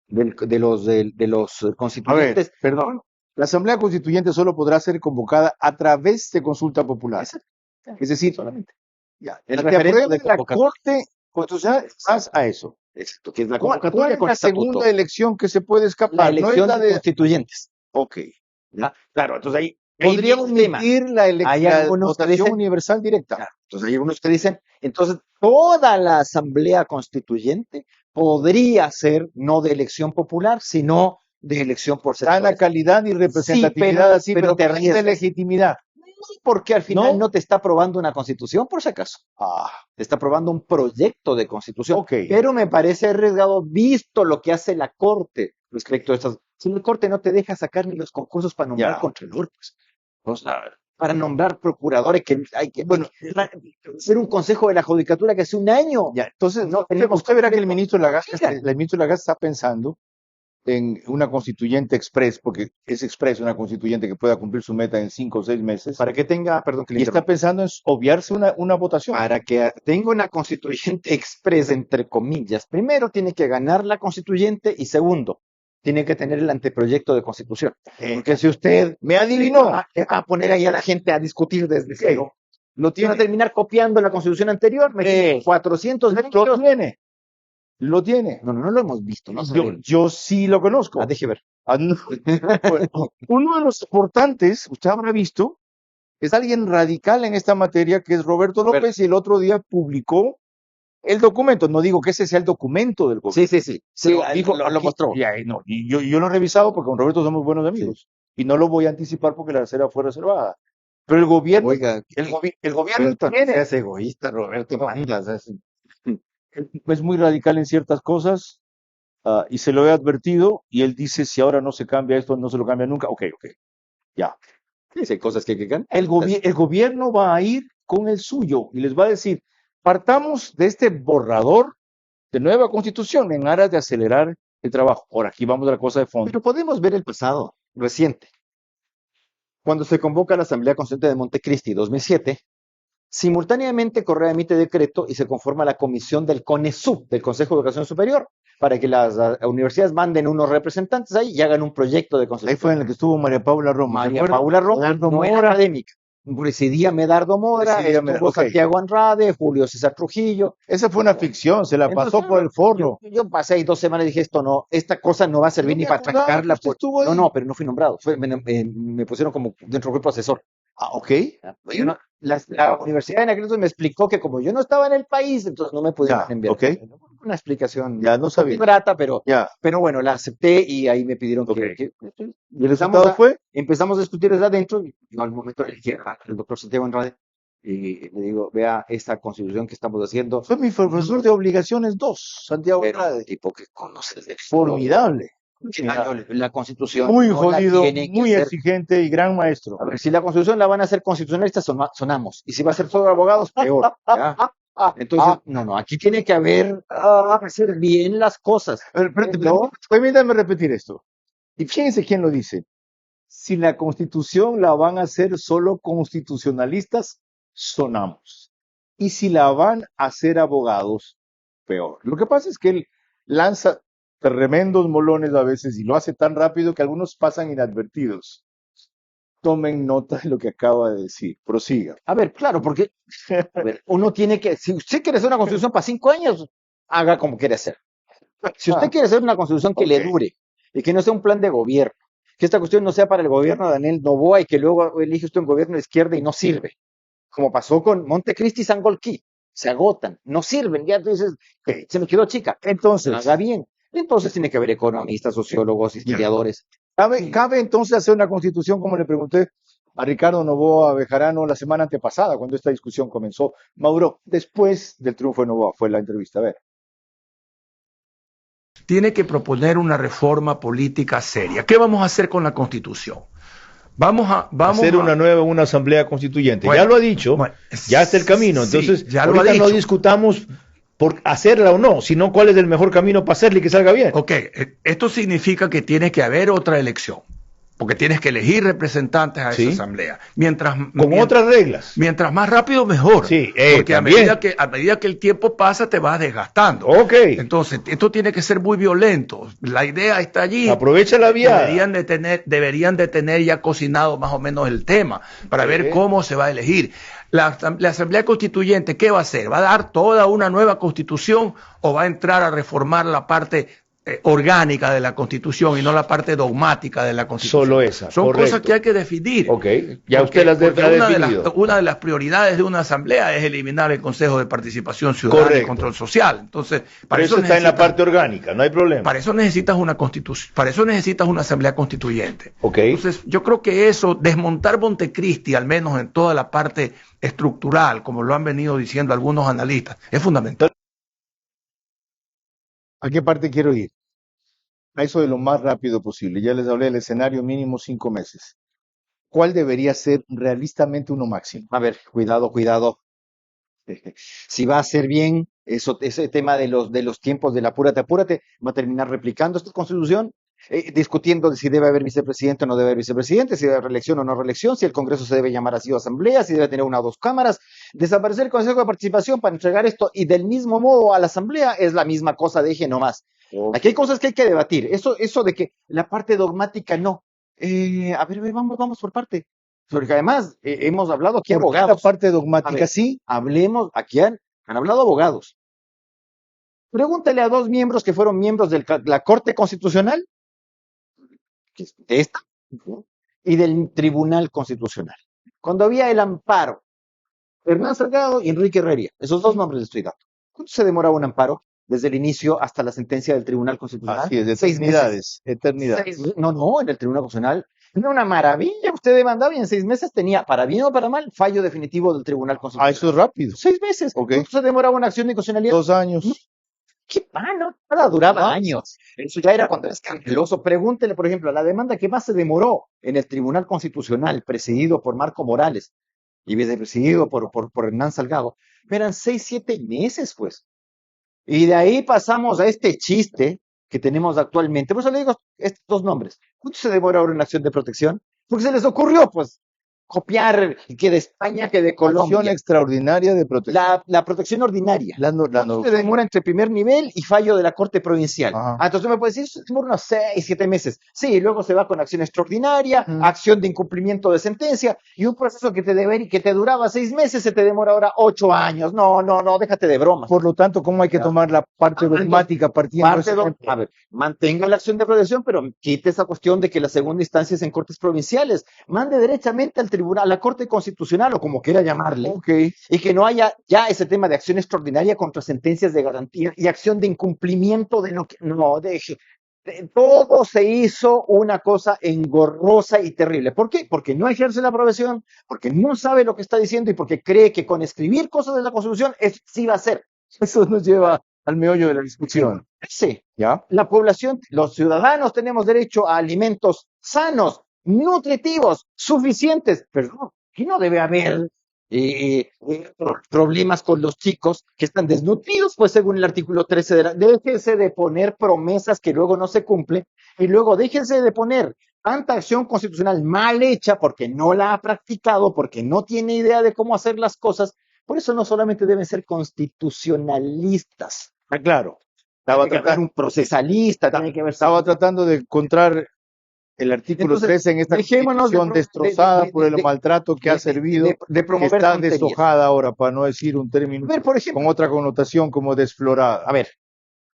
de los constituyentes. A ver, perdón. La Asamblea Constituyente solo podrá ser convocada a través de consulta popular. Exacto. Es decir, Solamente. ya, El que referendo apruebe de la convocatoria. Corte Constitucional vas a eso. Exacto, que es la ¿Cuál convocatoria es con la estatuto? segunda elección que se puede escapar? La No es elección la de constituyentes. Ok. ¿Ya? Claro, entonces ahí Podríamos emitir la Hay algunos que votación dicen- universal directa. Claro, entonces hay unos que dicen, entonces toda la Asamblea Constituyente podría ser no de elección popular, sino de elección por Da la sectores. calidad y representatividad así, pero te de arriesgas. legitimidad. Porque al final ¿No? no te está aprobando una constitución, por si acaso. Te está aprobando un proyecto de constitución. Ok. Pero me parece arriesgado, visto lo que hace la Corte respecto a estas. Si la Corte no te deja sacar ni los concursos para nombrar Ya. contralor, pues. O sea, para nombrar procuradores que hay que hacer un consejo de la judicatura que hace un año. Ya, entonces, No usted, tenemos usted verá que el ministro Lagasca, Mira. el ministro Lagasca está pensando en una constituyente express, porque es express una constituyente que pueda cumplir su meta en 5 o 6 meses, Para que tenga, perdón que le y está interrumpa. pensando en obviarse una votación. Para que tenga una constituyente express, entre comillas, primero tiene que ganar la constituyente y segundo, tiene que tener el anteproyecto de constitución. Porque si usted Me adivinó. va a poner ahí a la gente a discutir desde cero, lo tiene a terminar copiando la constitución anterior, 400 Lo derechos. tiene. Lo tiene. No lo hemos visto, no Yo, sabemos. yo sí lo conozco. Deje ver. Ah, no. Bueno, uno de los importantes, usted habrá visto, es alguien radical en esta materia, que es Roberto López, y el otro día publicó el documento. No digo que ese sea el documento del gobierno. Sí. Pero dijo, lo aquí- mostró. y yo lo he revisado porque con Roberto somos buenos amigos. Y no lo voy a anticipar porque la reserva fue reservada. Pero el gobierno, Oiga, el gobierno Roberto, no tiene, seas egoísta, Roberto. es muy radical en ciertas cosas, y se lo he advertido, y él dice, si ahora no se cambia esto, no se lo cambia nunca. Ok. Ya. Sí, hay cosas que ganar. El gobierno va a ir con el suyo y les va a decir, partamos de este borrador de nueva constitución en aras de acelerar el trabajo. Ahora, aquí vamos a la cosa de fondo. Pero podemos ver el pasado reciente. Cuando se convoca la Asamblea Constituyente de Montecristi 2007, simultáneamente Correa emite decreto y se conforma la comisión del CONESUB, del Consejo de Educación Superior, para que las universidades manden unos representantes ahí y hagan un proyecto de Ahí constitución. fue en el que estuvo María Paula Roma. ¿se María acuerda? Paula Roma Leonardo no era Mora. académica, presidía Medardo Mora, estuvo Santiago Andrade, Julio César Trujillo. Esa fue una ficción, se la Entonces, pasó por el forro. Yo pasé ahí 2 semanas y dije, esta cosa no va a servir ni para trancarla. No, pero no fui nombrado. Me pusieron como dentro del grupo asesor. Ah, ok. La universidad en aquel entonces me explicó que como yo no estaba en el país, entonces no me pudieron enviar. Ok. Una explicación ya no sabía. grata, pero bueno, la acepté y ahí me pidieron que ¿Y el resultado fue? Empezamos a discutir desde adentro. Yo al momento elegí al doctor Santiago Andrade y le digo, vea esta constitución que estamos haciendo. Fue mi profesor de obligaciones 2, Santiago Andrade. Tipo que conoces de formidable. La constitución muy no jodido, muy exigente y gran maestro. A ver, si la constitución la van a hacer constitucionalistas, sonamos. Y si va a ser solo abogados, peor. ¿Ya? Entonces, no, aquí tiene que hacer bien las cosas. Permítanme repetir esto. Y fíjense quién lo dice. Si la constitución la van a hacer solo constitucionalistas, sonamos. Y si la van a hacer abogados, peor. Lo que pasa es que él lanza tremendos molones a veces y lo hace tan rápido que algunos pasan inadvertidos. Tomen nota de lo que acaba de decir. Prosiga. A ver, claro, porque uno tiene que, si usted quiere hacer una constitución para 5 años, haga como quiere hacer. Si usted quiere hacer una constitución que le dure y que no sea un plan de gobierno, que esta cuestión no sea para el gobierno de Daniel Noboa y que luego elige usted un gobierno de izquierda y no sirve, como pasó con Montecristi y Sangolquí, se agotan, no sirven, ya tú dices, se me quedó chica, entonces haga bien. Entonces tiene que haber economistas, sociólogos, historiadores. ¿Cabe entonces hacer una constitución, como le pregunté a Ricardo Noboa Bejarano la semana antepasada, cuando esta discusión comenzó? Mauro, después del triunfo de Noboa, fue la entrevista. A ver. Tiene que proponer una reforma política seria. ¿Qué vamos a hacer con la Constitución? Vamos a hacer una asamblea constituyente. Bueno, ya lo ha dicho, ya está el camino. Entonces, ya ahorita no discutamos por hacerla o no, sino cuál es el mejor camino para hacerla y que salga bien. Ok, esto significa que tiene que haber otra elección, porque tienes que elegir representantes a esa asamblea. Con otras reglas. Mientras más rápido, mejor. Sí, porque a medida que el tiempo pasa, te vas desgastando. Ok. Entonces, esto tiene que ser muy violento. La idea está allí. Aprovecha la vía. Deberían de tener ya cocinado más o menos el tema para ver cómo se va a elegir. La Asamblea Constituyente, ¿qué va a hacer? ¿Va a dar toda una nueva constitución o va a entrar a reformar la parte orgánica de la Constitución y no la parte dogmática de la Constitución? Solo esa. Son cosas que hay que definir. Ok, ya usted las ha definido. Una de las prioridades de una asamblea es eliminar el Consejo de Participación Ciudadana y Control Social. Entonces, para eso está en la parte orgánica, no hay problema. Para eso necesitas una constitución, para eso necesitas una asamblea constituyente. Okay. Entonces, yo creo que eso, desmontar Montecristi, al menos en toda la parte estructural, como lo han venido diciendo algunos analistas, es fundamental. ¿A qué parte quiero ir? A eso de lo más rápido posible. Ya les hablé del escenario mínimo 5 meses. ¿Cuál debería ser realistamente uno máximo? A ver, cuidado. Si va a ser bien, ese tema de los tiempos del apúrate, va a terminar replicando esta constitución, discutiendo de si debe haber vicepresidente o no debe haber vicepresidente, si debe haber reelección o no reelección, si el Congreso se debe llamar así o asamblea, si debe tener 1 o 2 cámaras, desaparecer el Consejo de Participación para entregar esto y del mismo modo a la asamblea es la misma cosa, deje nomás. Aquí hay cosas que hay que debatir. Eso de que la parte dogmática no. A ver, vamos por parte. Porque además hemos hablado aquí abogados. La parte dogmática, sí. Hablemos, aquí han hablado abogados. Pregúntale a 2 miembros que fueron miembros de la Corte Constitucional, de esta, y del Tribunal Constitucional. Cuando había el amparo, Hernán Salgado y Enrique Herrería, esos 2 nombres les estoy dando. ¿Cuánto se demora un amparo? Desde el inicio hasta la sentencia del Tribunal Constitucional. Así es, de 6 meses. Eternidades. No, en el Tribunal Constitucional. Era una maravilla. Usted demandaba y en 6 meses tenía, para bien o para mal, fallo definitivo del Tribunal Constitucional. Eso es rápido. 6 meses. Okay. ¿Cuánto se demoraba una acción de constitucionalidad? 2 años. ¿Qué mano? Nada duraba años. Eso ya era cuando era escandaloso. Pregúntele, por ejemplo, la demanda que más se demoró en el Tribunal Constitucional, presidido por Marco Morales y vicepresidido por Hernán Salgado, eran 6, 7 meses, pues. Y de ahí pasamos a este chiste que tenemos actualmente. Por eso le digo estos 2 nombres. ¿Cuánto se demora ahora en la acción de protección? Porque se les ocurrió, pues. copiar que de España, que de Acción Colombia. extraordinaria de protección. La protección ordinaria. La Se demora entre primer nivel y fallo de la Corte Provincial. Ajá. Entonces me puedes decir, se demora unos 6, 7 meses. Sí, luego se va con acción extraordinaria, acción de incumplimiento de sentencia, y un proceso que te duraba 6 meses, se te demora ahora 8 años. No, déjate de bromas. Por lo tanto, ¿cómo hay que tomar la parte dogmática partiendo de ese ejemplo? A ver, mantenga la acción de protección, pero quite esa cuestión de que la segunda instancia es en cortes provinciales. Mande derechamente al tribunal, a la Corte Constitucional, o como quiera llamarle, Okay. y que no haya ya ese tema de acción extraordinaria contra sentencias de garantía y acción de incumplimiento de lo que no deje. Todo se hizo una cosa engorrosa y terrible. ¿Por qué? Porque no ejerce la profesión, porque no sabe lo que está diciendo y porque cree que con escribir cosas de la Constitución sí va a ser. Eso nos lleva al meollo de la discusión. Sí, ¿Ya? la población, los ciudadanos tenemos derecho a alimentos sanos, nutritivos, suficientes, pero no, aquí no debe haber problemas con los chicos que están desnutridos, pues según el artículo 13 de la... Déjense de poner promesas que luego no se cumplen y luego déjense de poner tanta acción constitucional mal hecha porque no la ha practicado, porque no tiene idea de cómo hacer las cosas. Por eso no solamente deben ser constitucionalistas. Está claro. Tiene que haber un procesalista, tiene que haber... Estaba tratando de encontrar el artículo Entonces, 13 en esta dejémonos de Constitución destrozada por el maltrato que ha servido, de que promover está tonterías. deshojada ahora, para no decir un término A ver, por ejemplo, con otra connotación como desflorada. a ver,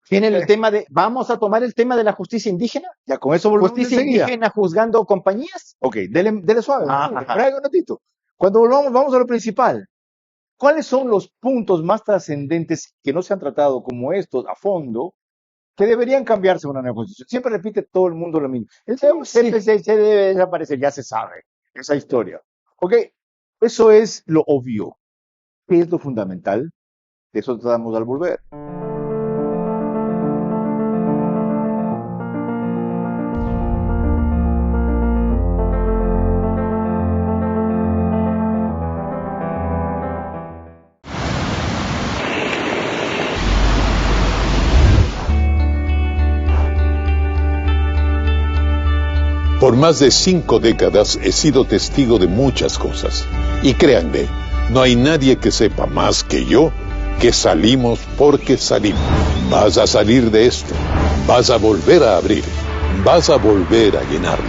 tienen el tema de, vamos a tomar el tema de la justicia indígena, Ya con eso volvemos justicia enseguida. indígena juzgando compañías. Ok, dele suave. Ajá. Traiga un ratito. Cuando volvamos, vamos a lo principal. ¿Cuáles son los puntos más trascendentes que no se han tratado como estos a fondo que deberían cambiarse en una nueva constitución? Siempre repite todo el mundo lo mismo. El CPC se debe desaparecer, ya se sabe esa historia. Ok, eso es lo obvio. ¿Qué es lo fundamental? De eso tratamos al volver. Por más de 5 décadas he sido testigo de muchas cosas. Y créanme, no hay nadie que sepa más que yo que salimos porque salimos. Vas a salir de esto. Vas a volver a abrir. Vas a volver a llenarlo.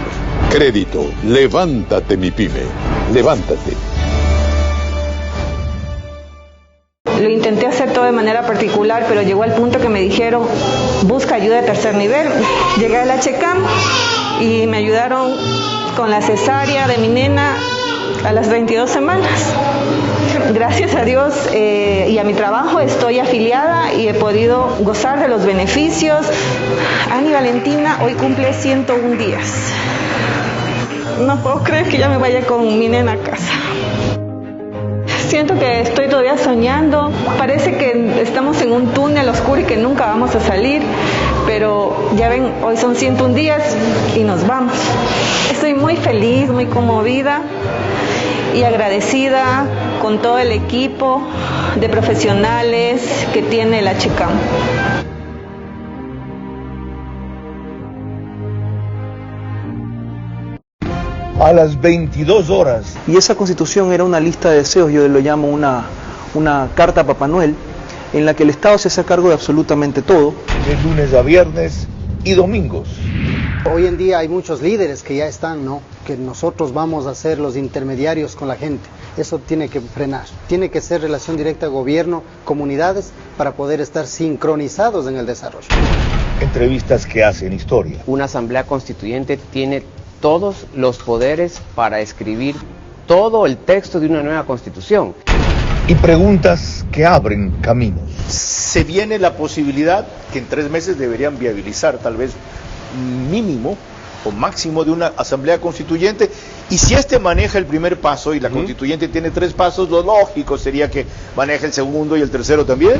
Crédito, levántate mi pyme. Levántate. Lo intenté hacer todo de manera particular, pero llegó al punto que me dijeron, busca ayuda de tercer nivel. Llegué a la HCAM y me ayudaron con la cesárea de mi nena a las 22 semanas. Gracias a Dios y a mi trabajo estoy afiliada y he podido gozar de los beneficios. Ani Valentina hoy cumple 101 días. No puedo creer que ya me vaya con mi nena a casa. Siento que estoy todavía soñando, parece que estamos en un túnel oscuro y que nunca vamos a salir, pero ya ven, hoy son 101 días y nos vamos. Estoy muy feliz, muy conmovida y agradecida con todo el equipo de profesionales que tiene la HCAM. A las 22 horas. Y esa constitución era una lista de deseos, yo lo llamo una carta a Papá Noel, en la que el Estado se hace cargo de absolutamente todo. De lunes a viernes y domingos. Hoy en día hay muchos líderes que ya están, ¿no? Que nosotros vamos a ser los intermediarios con la gente. Eso tiene que frenar. Tiene que ser relación directa gobierno, comunidades, para poder estar sincronizados en el desarrollo. Entrevistas que hacen historia. Una asamblea constituyente tiene todos los poderes para escribir todo el texto de una nueva constitución. Y preguntas que abren caminos. Se viene la posibilidad que en 3 meses deberían viabilizar tal vez mínimo o máximo de una asamblea constituyente, y si este maneja el primer paso y la constituyente tiene 3 pasos, lo lógico sería que maneje el segundo y el tercero también.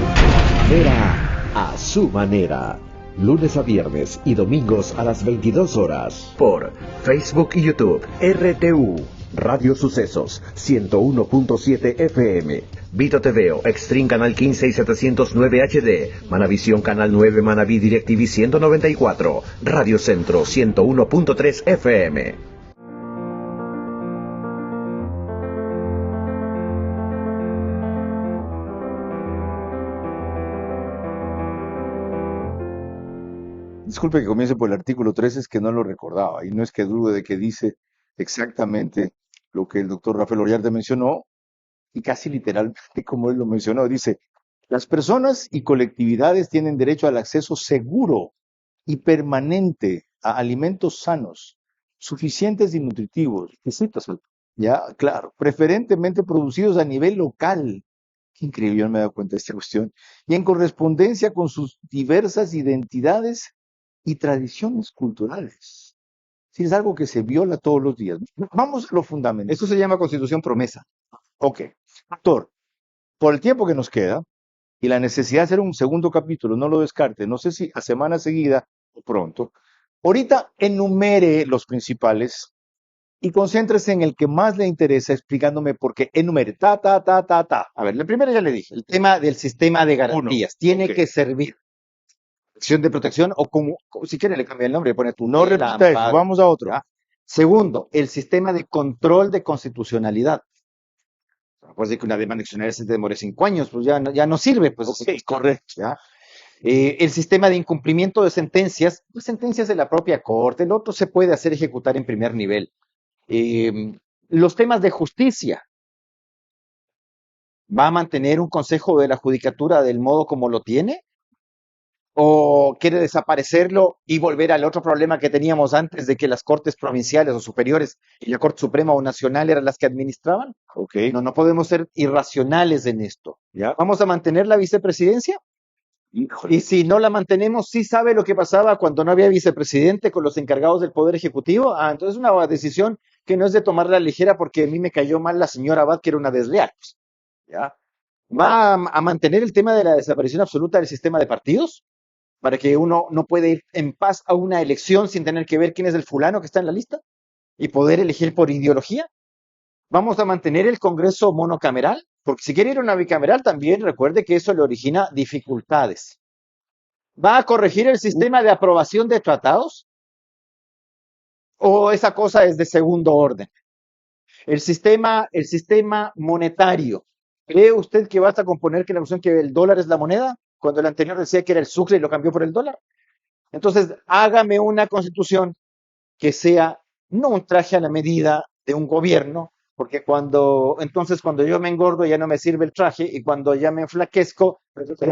Vera a su manera. Lunes a viernes y domingos a las 22 horas. Por Facebook y YouTube. RTU. Radio Sucesos 101.7 FM. Vito TVO, Extreme Canal 15 y 709 HD. Manavisión Canal 9, Manaví DirecTV 194. Radio Centro 101.3 FM. Disculpe que comience por el artículo 13, es que no lo recordaba, y no es que dude de que dice exactamente lo que el doctor Rafael Ollarte mencionó, y casi literalmente como él lo mencionó, dice, las personas y colectividades tienen derecho al acceso seguro y permanente a alimentos sanos, suficientes y nutritivos, ya, claro, preferentemente producidos a nivel local. Qué increíble, yo no me he dado cuenta de esta cuestión. Y en correspondencia con sus diversas identidades y tradiciones culturales. Sí, es algo que se viola todos los días. Vamos a lo fundamental. Esto se llama Constitución Promesa. Ok. Doctor, por el tiempo que nos queda y la necesidad de hacer un segundo capítulo, no lo descarte, no sé si a semana seguida o pronto, ahorita enumere los principales y concéntrese en el que más le interesa explicándome por qué enumere, ta. A ver, el primero ya le dije, el tema del sistema de garantías. Tiene ok. que servir. Acción de protección o si quiere le cambia el nombre, pone tu No repita eso, vamos a otro. ¿ya? Segundo, el sistema de control de constitucionalidad. Pues de que una demanda accionaria se demore 5 años, pues ya no sirve, pues correcto. ¿ya? El sistema de incumplimiento de sentencias, pues sentencias de la propia corte, el otro se puede hacer ejecutar en primer nivel. Los temas de justicia. ¿Va a mantener un consejo de la judicatura del modo como lo tiene? ¿O quiere desaparecerlo y volver al otro problema que teníamos antes de que las cortes provinciales o superiores y la Corte Suprema o Nacional eran las que administraban? Okay. No podemos ser irracionales en esto. ¿Ya? ¿Vamos a mantener la vicepresidencia? Híjole. Y si no la mantenemos, ¿sí sabe lo que pasaba cuando no había vicepresidente con los encargados del Poder Ejecutivo? Entonces es una decisión que no es de tomarla a la ligera porque a mí me cayó mal la señora Abad, que era una desleal. ¿Ya? ¿Va a mantener el tema de la desaparición absoluta del sistema de partidos? Para que uno no puede ir en paz a una elección sin tener que ver quién es el fulano que está en la lista y poder elegir por ideología. ¿Vamos a mantener el Congreso monocameral? Porque si quiere ir a una bicameral también recuerde que eso le origina dificultades. ¿Va a corregir el sistema de aprobación de tratados? ¿O esa cosa es de segundo orden? El sistema monetario. ¿Cree usted que basta con poner que la cuestión que el dólar es la moneda? Cuando el anterior decía que era el sucre y lo cambió por el dólar. Entonces, hágame una constitución que sea no un traje a la medida de un gobierno, porque cuando yo me engordo ya no me sirve el traje y cuando ya me enflaquezco,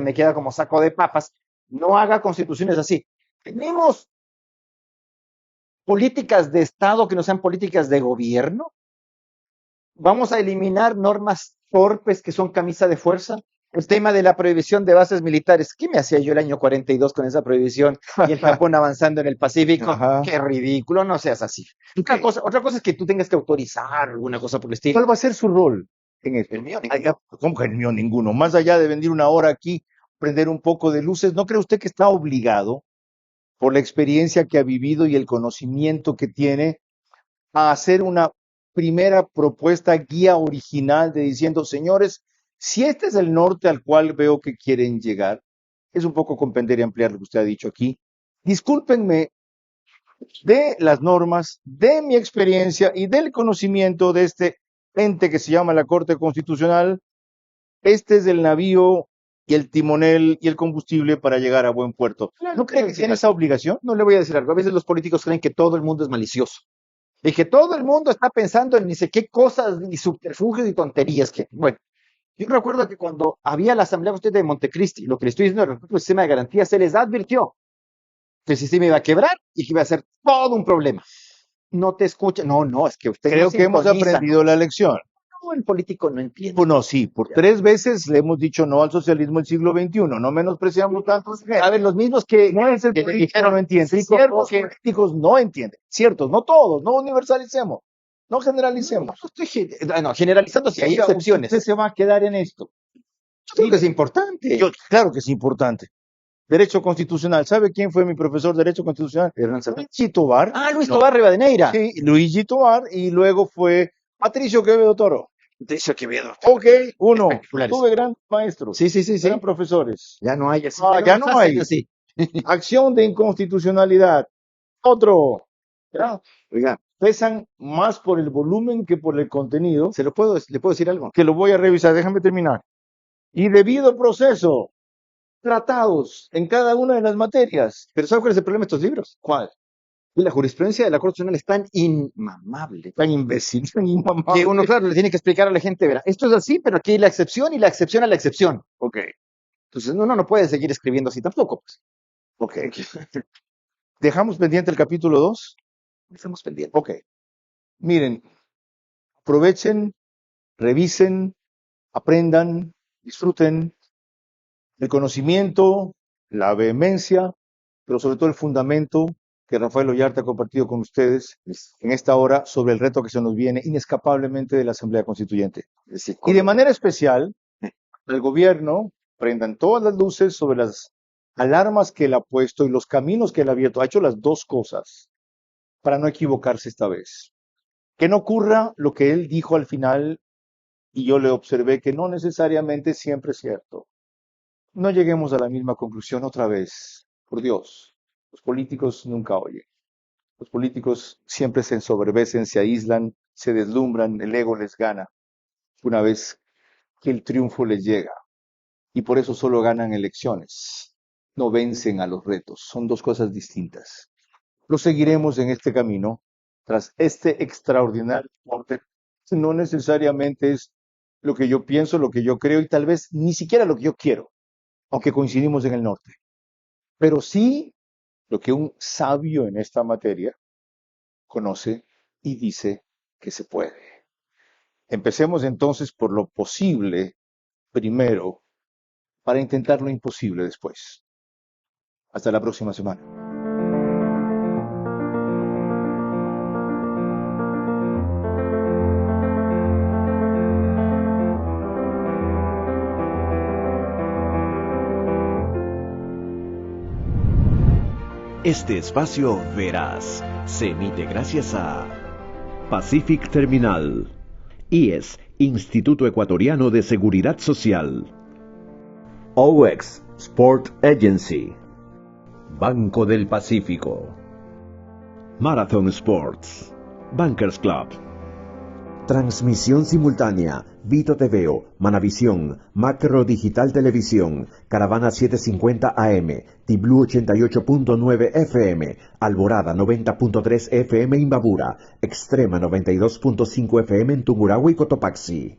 me queda como saco de papas. No haga constituciones así. Tenemos políticas de Estado que no sean políticas de gobierno. Vamos a eliminar normas torpes que son camisa de fuerza. El tema de la prohibición de bases militares. ¿Qué me hacía yo el año 42 con esa prohibición? Y el Japón avanzando en el Pacífico. Ajá. Qué ridículo, no seas así. Otra cosa es que tú tengas que autorizar alguna cosa por el estilo. ¿Cuál va a ser su rol en esto? El mío, ¿Cómo que el mío? Ninguno. Más allá de venir una hora aquí, prender un poco de luces, ¿no cree usted que está obligado, por la experiencia que ha vivido y el conocimiento que tiene, a hacer una primera propuesta guía original de diciendo, señores, si este es el norte al cual veo que quieren llegar, es un poco comprender y ampliar lo que usted ha dicho aquí. Discúlpenme de las normas, de mi experiencia y del conocimiento de este ente que se llama la Corte Constitucional. Este es el navío y el timonel y el combustible para llegar a buen puerto. ¿No cree que tiene esa obligación? No le voy a decir algo. A veces los políticos creen que todo el mundo es malicioso. Y que todo el mundo está pensando en ni sé qué cosas, ni subterfugios y tonterías. Bueno, yo recuerdo que cuando había la Asamblea Constituyente de Montecristi, lo que le estoy diciendo respecto al sistema de garantía, se les advirtió que el sistema iba a quebrar y que iba a ser todo un problema. No te escucha. No, es que usted Creo no que hemos sintoniza. aprendido la lección. No, el político no entiende. Bueno, sí, por 3 veces le hemos dicho no al socialismo del siglo XXI. No menospreciamos tanto. A ver, los mismos que No es el que le político dijeron, no entiende. sí, Ciertos que- políticos no entienden. Ciertos, no todos. No universalicemos. No generalicemos. No, generalizando si hay Oiga, excepciones. Usted se va a quedar en esto. Yo creo que es importante. Claro que es importante. Derecho constitucional. ¿Sabe quién fue mi profesor de Derecho Constitucional? Luigi Tovar. Luis Tovar Rivadeneira. Sí, Luigi Tovar. Y luego fue Patricio Quevedo Toro. Patricio Quevedo. Ok, uno. Espectaculares. Tuve grandes maestros. Sí. Eran profesores. Ya no hay así. Ya no nos hacen hay. así. Acción de inconstitucionalidad. Otro. ¿Ya? Oiga, Pesan más por el volumen que por el contenido. le puedo decir algo. Que lo voy a revisar. Déjame terminar. Y debido proceso. tratados en cada una de las materias. Pero ¿sabe cuál es el problema de estos libros? ¿Cuál? Y la jurisprudencia de la Corte Constitucional es tan inmamable, Tan imbécil, tan inmamable. que uno, claro, le tiene que explicar a la gente, verá, esto es así, pero aquí hay la excepción y la excepción a la excepción. Ok, Entonces uno no puede seguir escribiendo así tampoco, pues. ok. ¿Dejamos pendiente el capítulo 2? Estamos pendientes. Ok. Miren, aprovechen, revisen, aprendan, disfruten el conocimiento, la vehemencia, pero sobre todo el fundamento que Rafael Ollarte ha compartido con ustedes en esta hora sobre el reto que se nos viene inescapablemente de la Asamblea Constituyente. Y de manera especial, al gobierno prendan todas las luces sobre las alarmas que él ha puesto y los caminos que él ha abierto. Ha hecho las dos cosas para no equivocarse esta vez. Que no ocurra lo que él dijo al final, y yo le observé que no necesariamente siempre es cierto. No lleguemos a la misma conclusión otra vez. Por Dios, los políticos nunca oyen. Los políticos siempre se ensoberbecen, se aíslan, se deslumbran, el ego les gana una vez que el triunfo les llega. Y por eso solo ganan elecciones, no vencen a los retos. Son dos cosas distintas. Lo seguiremos en este camino, tras este extraordinario aporte. No necesariamente es lo que yo pienso, lo que yo creo, y tal vez ni siquiera lo que yo quiero, aunque coincidimos en el norte. Pero sí lo que un sabio en esta materia conoce y dice que se puede. Empecemos entonces por lo posible primero, para intentar lo imposible después. Hasta la próxima semana. Este espacio Verás se emite gracias a Pacific Terminal, IES, Instituto Ecuatoriano de Seguridad Social, OX Sport Agency, Banco del Pacífico, Marathon Sports, Bankers Club. Transmisión simultánea, Vito TVO, Manavisión, Macro Digital Televisión, Caravana 750 AM, Tiblu 88.9 FM, Alborada 90.3 FM Imbabura, Extrema 92.5 FM en Tungurahua y Cotopaxi.